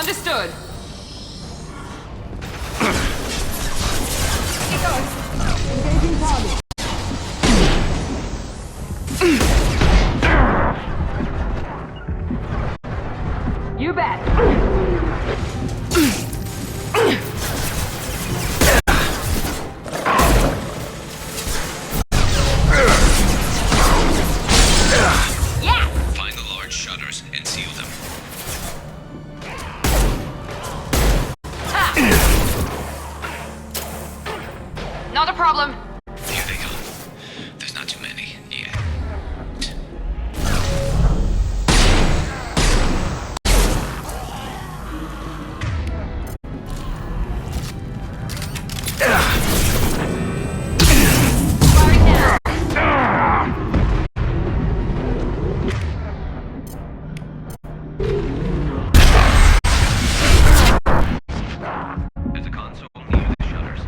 [SPEAKER 7] Understood.
[SPEAKER 1] Engaging target. You bet.
[SPEAKER 8] Find the large shutters and seal them.
[SPEAKER 7] Not a problem.
[SPEAKER 8] Here they come. There's not too many yet. There's a console near the shutters.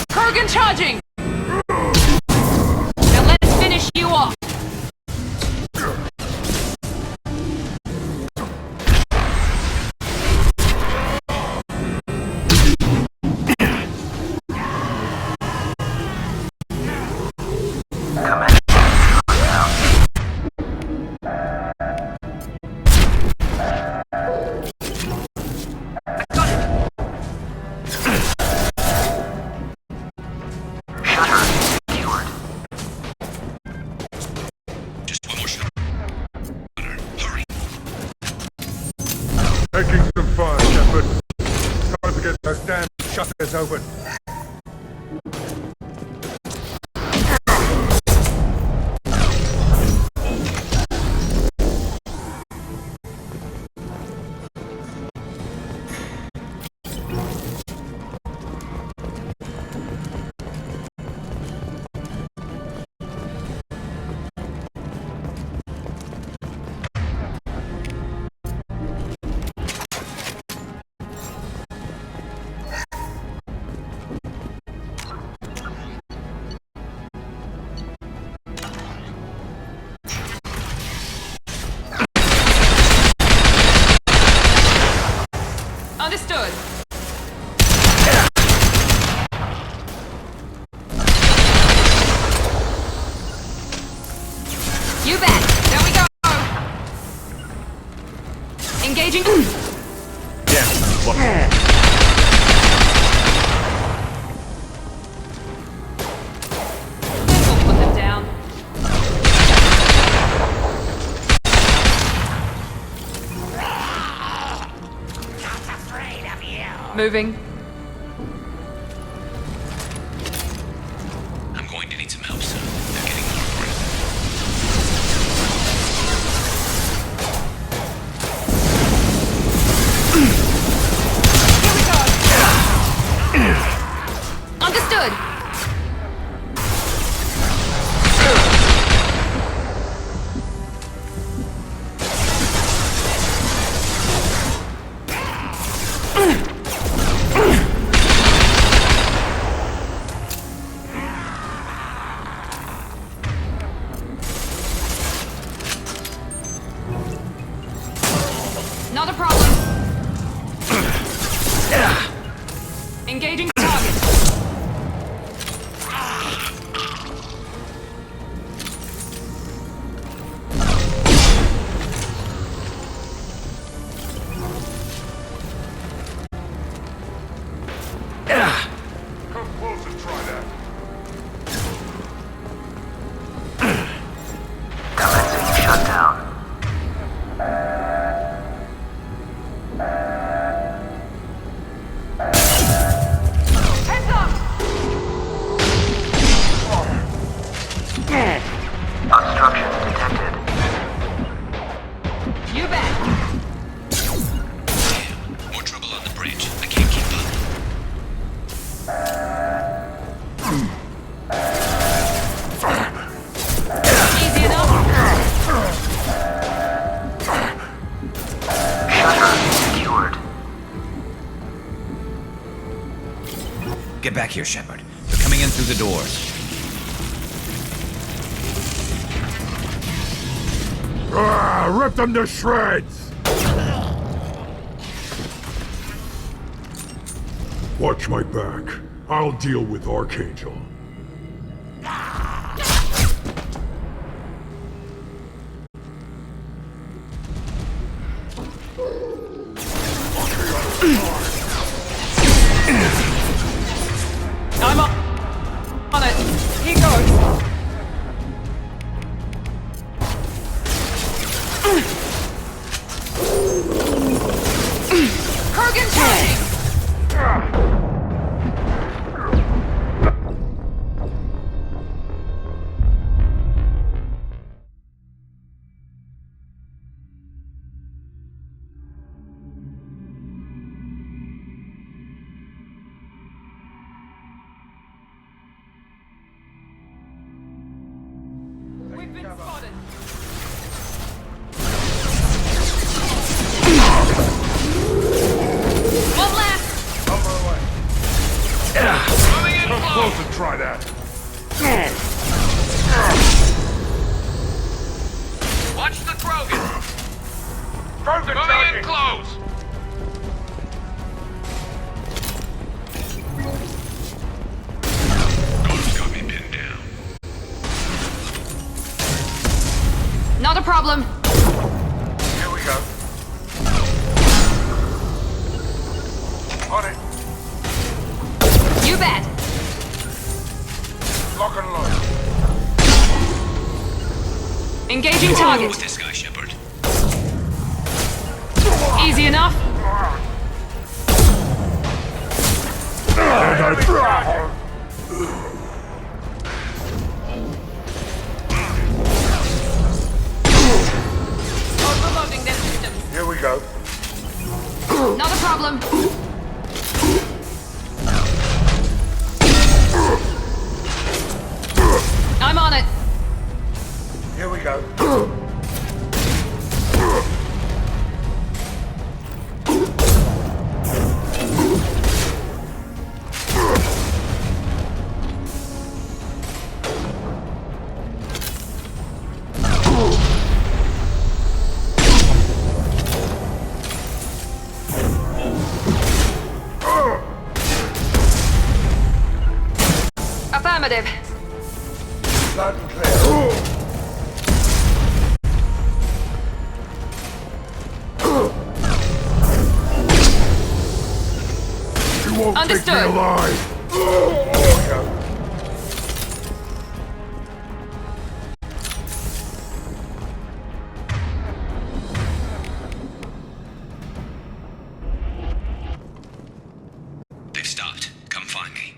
[SPEAKER 7] Krogan charging! Now let's finish you off!
[SPEAKER 15] Taking some fire, Shepard. Time to get those damn shutters open.
[SPEAKER 7] Understood. You bet. There we go. Engaging. We'll put them down. Moving.
[SPEAKER 8] I'm going to need some help soon. They're getting more aggressive.
[SPEAKER 7] Understood. Not a problem. Engaging target.
[SPEAKER 3] Come close and try that.
[SPEAKER 11] Commencing shutdown.
[SPEAKER 7] Heads up!
[SPEAKER 11] Obstruction detected.
[SPEAKER 7] You bet.
[SPEAKER 8] More trouble on the bridge. I can't keep up.
[SPEAKER 7] Easy enough.
[SPEAKER 11] Shutter secured.
[SPEAKER 8] Get back here, Shepard. They're coming in through the doors.
[SPEAKER 14] Rip them to shreds! Watch my back. I'll deal with Archangel.
[SPEAKER 17] I'm on it. Here goes.
[SPEAKER 7] Krogan charging!
[SPEAKER 17] We've been spotted.
[SPEAKER 7] One left!
[SPEAKER 3] Coming in
[SPEAKER 14] Come
[SPEAKER 3] close.
[SPEAKER 14] close and try that.
[SPEAKER 3] Watch the Krogan.
[SPEAKER 14] Krogan
[SPEAKER 3] Coming
[SPEAKER 14] charging.
[SPEAKER 3] in close. Ghost got me pinned down.
[SPEAKER 7] Not a problem.
[SPEAKER 14] Here we go. On it.
[SPEAKER 7] You bet.
[SPEAKER 14] Lock and load.
[SPEAKER 7] Engaging target.
[SPEAKER 3] With this guy, Shepard.
[SPEAKER 7] Easy enough.
[SPEAKER 14] And I...
[SPEAKER 7] Overloading their systems.
[SPEAKER 14] Here we go.
[SPEAKER 7] Not a problem. I'm on it.
[SPEAKER 14] Here we go.
[SPEAKER 7] Affirmative.
[SPEAKER 14] Loud and clear. You won't take me
[SPEAKER 7] Understood.
[SPEAKER 14] alive. Here we go.
[SPEAKER 8] They've stopped. Come find me.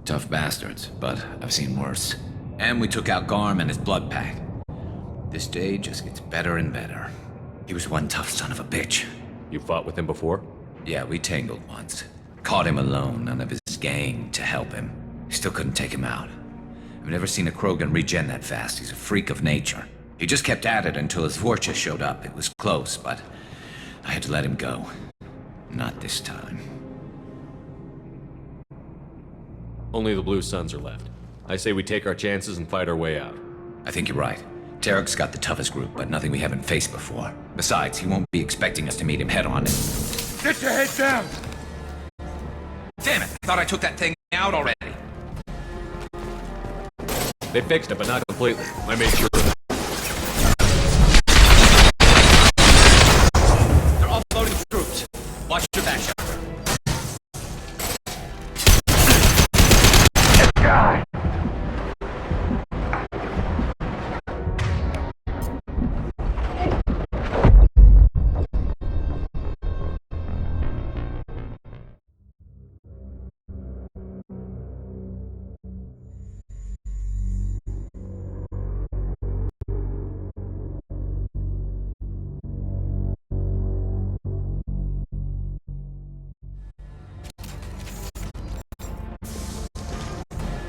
[SPEAKER 8] Tough bastards, but I've seen worse. And we took out Garm and his blood pack. This day just gets better and better. He was one tough son of a bitch.
[SPEAKER 2] You fought with him before?
[SPEAKER 8] Yeah, we tangled once. Caught him alone, none of his gang to help him. Still couldn't take him out. I've never seen a Krogan regen that fast. He's a freak of nature. He just kept at it until his Vorcha showed up. It was close, but I had to let him go. Not this time.
[SPEAKER 2] Only the Blue Suns are left. I say we take our chances and fight our way out.
[SPEAKER 8] I think you're right. Tarek's got the toughest group, but nothing we haven't faced before. Besides, he won't be expecting us to meet him head-on.
[SPEAKER 14] Get your head down.
[SPEAKER 8] Damn it! I thought I took that thing out already.
[SPEAKER 2] They fixed it, but not completely. I made sure of it.
[SPEAKER 8] They're offloading troops. Watch your back, Shepard.
[SPEAKER 14] Guy.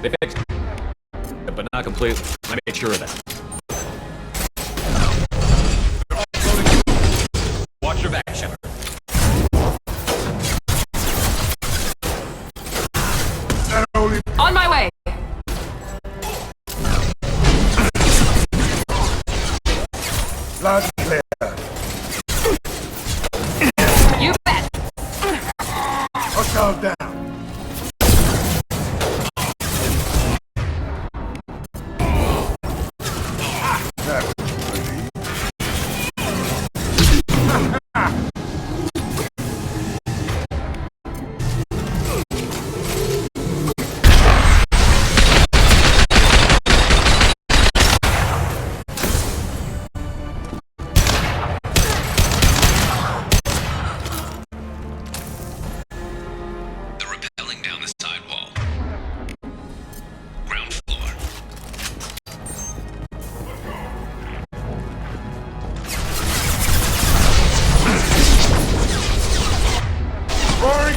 [SPEAKER 2] They fixed it. Not completely. I made sure of that. Watch your back, Shepard.
[SPEAKER 7] On my way!
[SPEAKER 15] Loud and clear.
[SPEAKER 7] You bet!
[SPEAKER 15] Hostile down.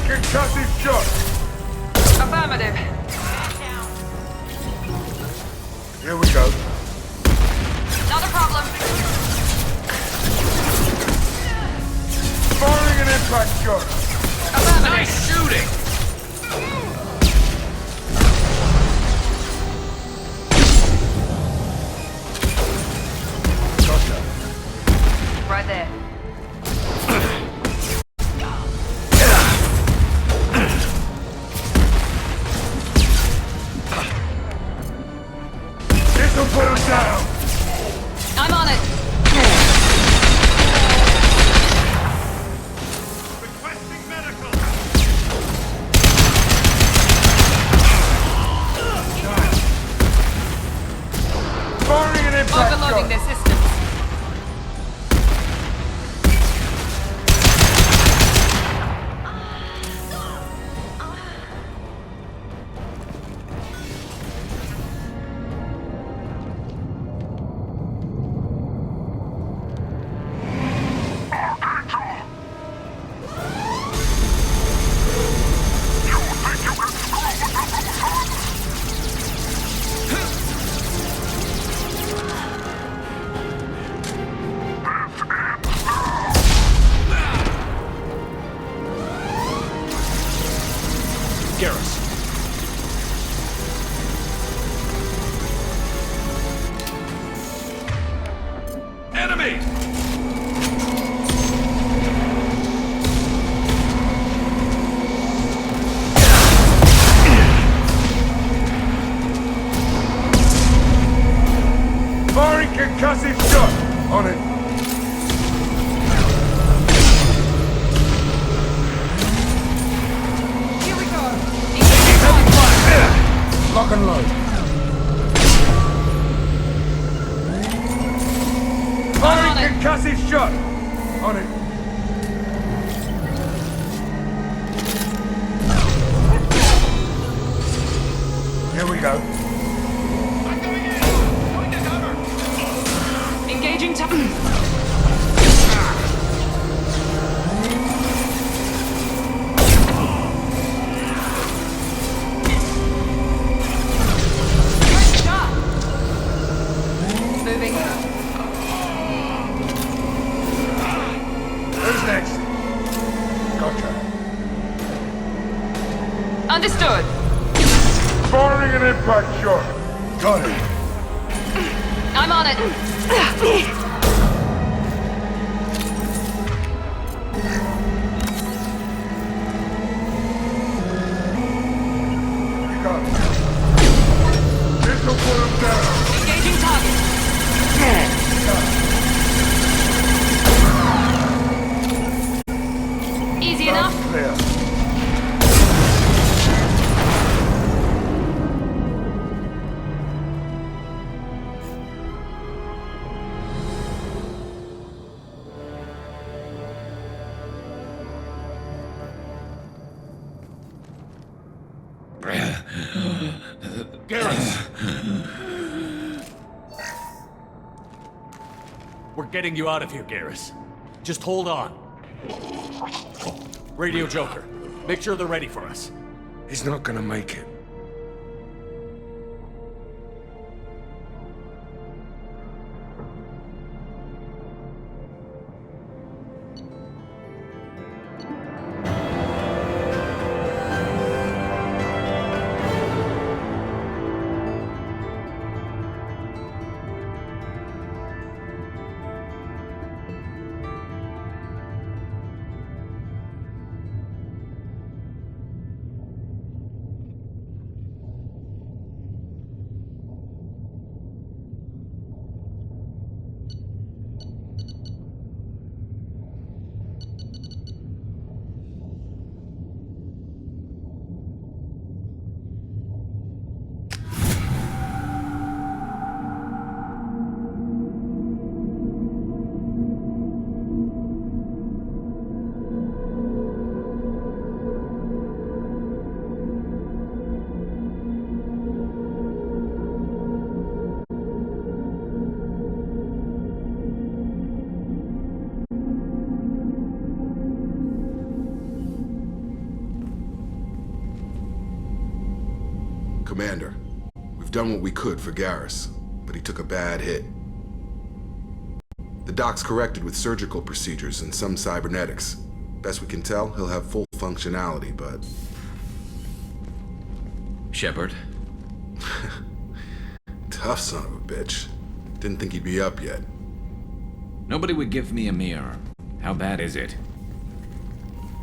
[SPEAKER 15] Concussive shot!
[SPEAKER 7] Affirmative.
[SPEAKER 15] Here we go.
[SPEAKER 7] Not a problem.
[SPEAKER 15] Firing an impact shot!
[SPEAKER 7] Affirmative.
[SPEAKER 3] Nice shooting!
[SPEAKER 15] Gotcha.
[SPEAKER 7] Right there.
[SPEAKER 15] This'll put him down!
[SPEAKER 7] I'm on it.
[SPEAKER 3] Requesting medical!
[SPEAKER 15] Firing an impact
[SPEAKER 7] Overloading
[SPEAKER 15] shot!
[SPEAKER 7] their systems.
[SPEAKER 2] Garrus.
[SPEAKER 3] Enemy!
[SPEAKER 15] Firing concussive shot! On it!
[SPEAKER 7] Here we go.
[SPEAKER 15] Lock and load. Firing concussive shot! On it. Here we go.
[SPEAKER 7] Engaging time. Moving.
[SPEAKER 15] Who's next? Gotcha.
[SPEAKER 7] Understood.
[SPEAKER 15] Firing an impact shot. Got it.
[SPEAKER 7] I'm on it.
[SPEAKER 15] Got it. This'll put him down.
[SPEAKER 7] Engaging target. Easy enough.
[SPEAKER 15] Clear.
[SPEAKER 2] Garrus! We're getting you out of here, Garrus. Just hold on. Radio Joker, make sure they're ready for us.
[SPEAKER 15] He's not gonna make it.
[SPEAKER 6] Commander, we've done what we could for Garrus, but he took a bad hit. The doc's corrected with surgical procedures and some cybernetics. Best we can tell, he'll have full functionality, but...
[SPEAKER 8] Shepard?
[SPEAKER 6] Tough son of a bitch. Didn't think he'd be up yet.
[SPEAKER 8] Nobody would give me a mirror. How bad is it?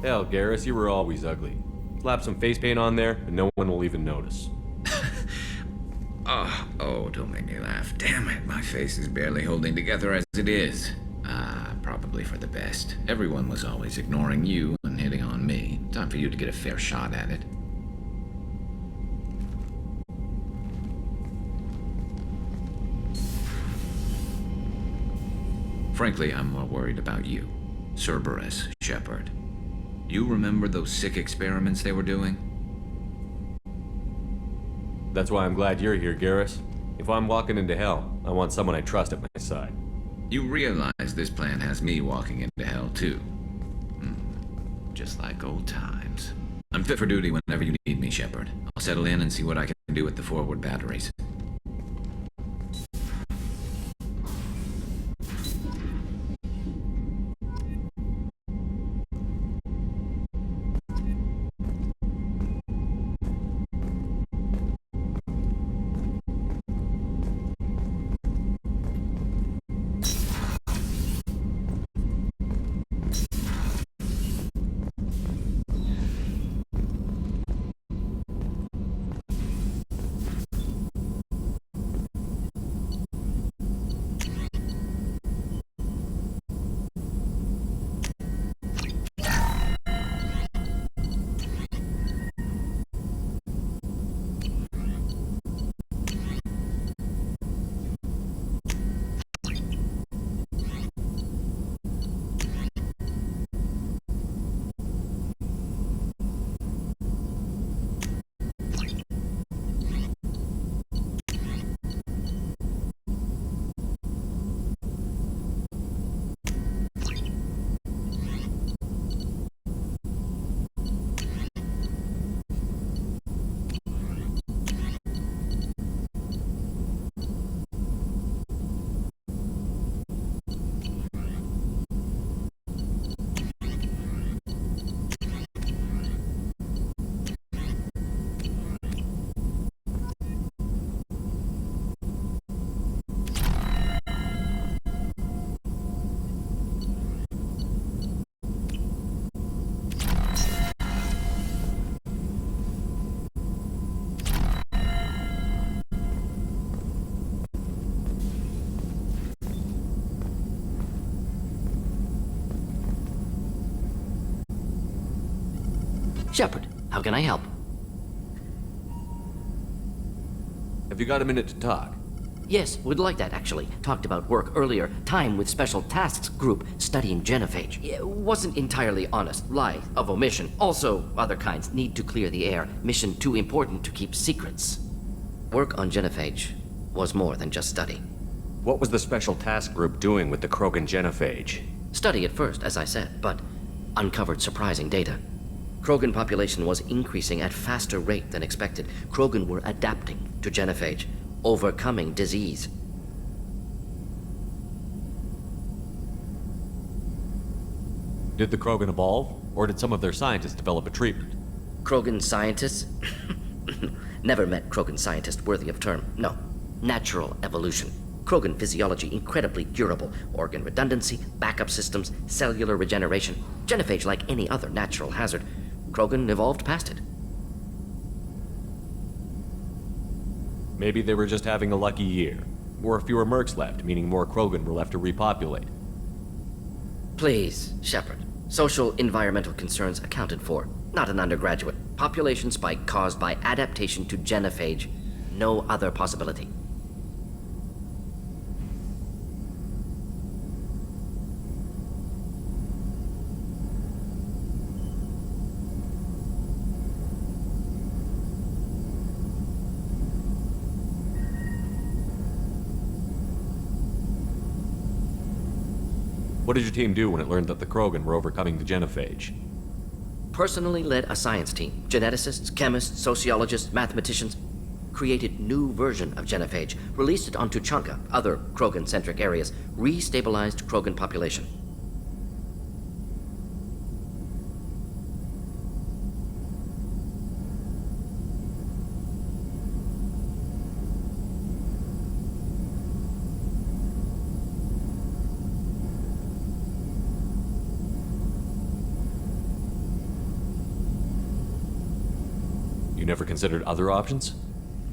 [SPEAKER 2] Hell, Garrus, you were always ugly. Slap some face paint on there, and no one will even notice.
[SPEAKER 8] Oh, don't make me laugh. Damn it, my face is barely holding together as it is. Probably for the best. Everyone was always ignoring you and hitting on me. Time for you to get a fair shot at it. Frankly, I'm more worried about you. Cerberus, Shepard. You remember those sick experiments they were doing?
[SPEAKER 2] That's why I'm glad you're here, Garrus. If I'm walking into hell, I want someone I trust at my side.
[SPEAKER 8] You realize this plan has me walking into hell, too. Just like old times. I'm fit for duty whenever you need me, Shepard. I'll settle in and see what I can do with the forward batteries.
[SPEAKER 5] Shepard, how can I help?
[SPEAKER 2] Have you got a minute to talk?
[SPEAKER 5] Yes, would like that, actually. Talked about work earlier. Time with Special Tasks Group studying genophage. Wasn't entirely honest. Lie of omission. Also, other kinds. Need to clear the air. Mission too important to keep secrets. Work on genophage was more than just study.
[SPEAKER 2] What was the Special Task Group doing with the Krogan genophage?
[SPEAKER 5] Study at first, as I said, but uncovered surprising data. Krogan population was increasing at faster rate than expected. Krogan were adapting to genophage, overcoming disease.
[SPEAKER 2] Did the Krogan evolve, or did some of their scientists develop a treatment?
[SPEAKER 5] Krogan scientists? Never met Krogan scientist worthy of term. No. Natural evolution. Krogan physiology incredibly durable. Organ redundancy, backup systems, cellular regeneration. Genophage like any other natural hazard. Krogan evolved past it.
[SPEAKER 2] Maybe they were just having a lucky year. Or fewer mercs left, meaning more Krogan were left to repopulate.
[SPEAKER 5] Please, Shepard. Social environmental concerns accounted for. Not an undergraduate. Population spike caused by adaptation to genophage. No other possibility.
[SPEAKER 2] What did your team do when it learned that the Krogan were overcoming the genophage?
[SPEAKER 5] Personally led a science team. Geneticists, chemists, sociologists, mathematicians. created new version of genophage, released it on Tuchanka, other Krogan-centric areas, re-stabilized Krogan population.
[SPEAKER 2] You never considered other options?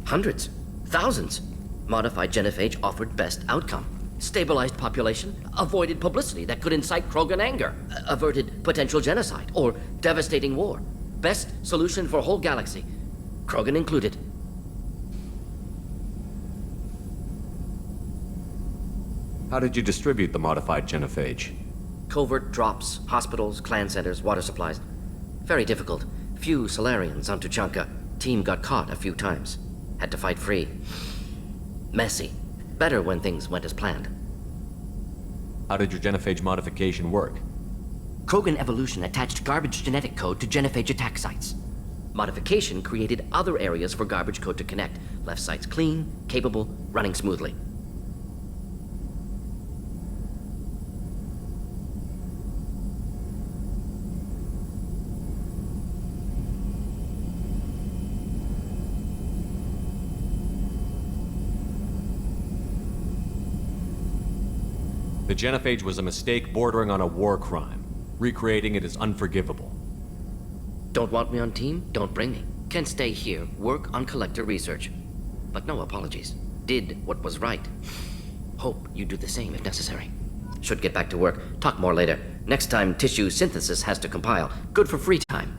[SPEAKER 5] Hundreds, thousands. Modified genophage offered best outcome. Stabilized population, avoided publicity that could incite Krogan anger, averted potential genocide or devastating war. Best solution for whole galaxy, Krogan included.
[SPEAKER 2] How did you distribute the modified genophage?
[SPEAKER 5] Covert drops, hospitals, clan centers, water supplies. Very difficult. Few Solarians on Tuchanka. Team got caught a few times. Had to fight free. Messy. Better when things went as planned.
[SPEAKER 2] How did your genophage modification work?
[SPEAKER 5] Krogan evolution attached garbage genetic code to genophage attack sites. Modification created other areas for garbage code to connect. Left sites clean, capable, running smoothly.
[SPEAKER 2] The genophage was a mistake bordering on a war crime. Recreating it is unforgivable.
[SPEAKER 5] Don't want me on team? Don't bring me. Can stay here, work on collector research. But no apologies. Did what was right. Hope you do the same if necessary. Should get back to work. Talk more later. Next time, tissue synthesis has to compile. Good for free time.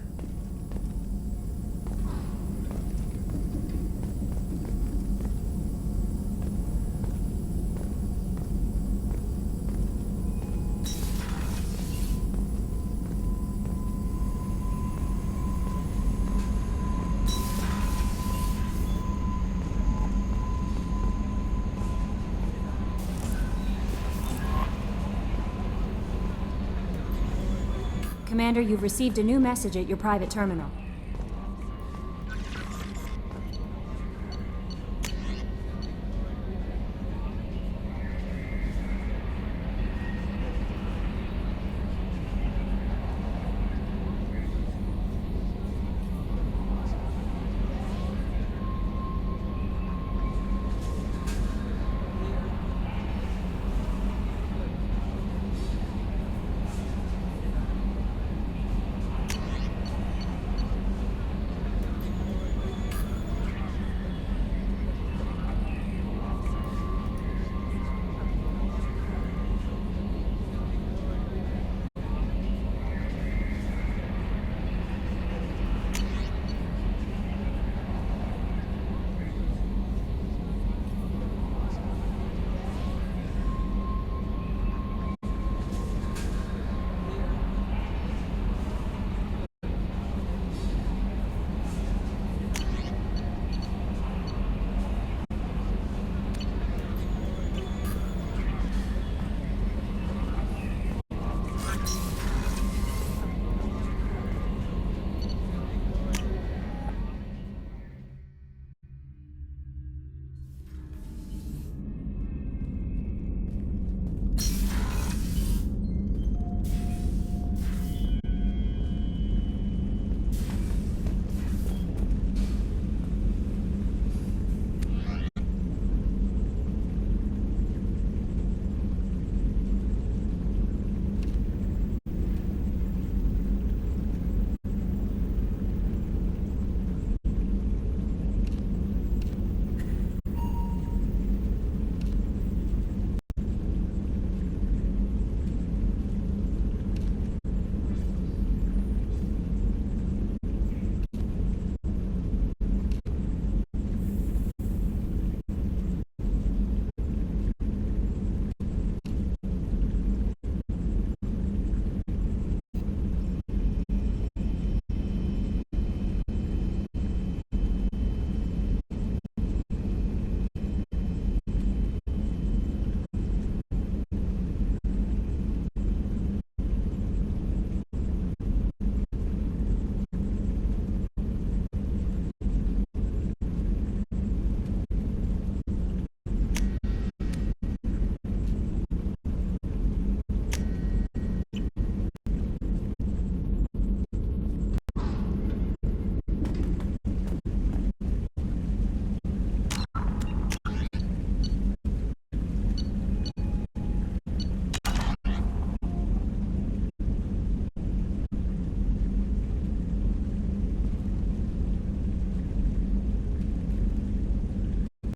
[SPEAKER 1] Commander, you've received a new message at your private terminal.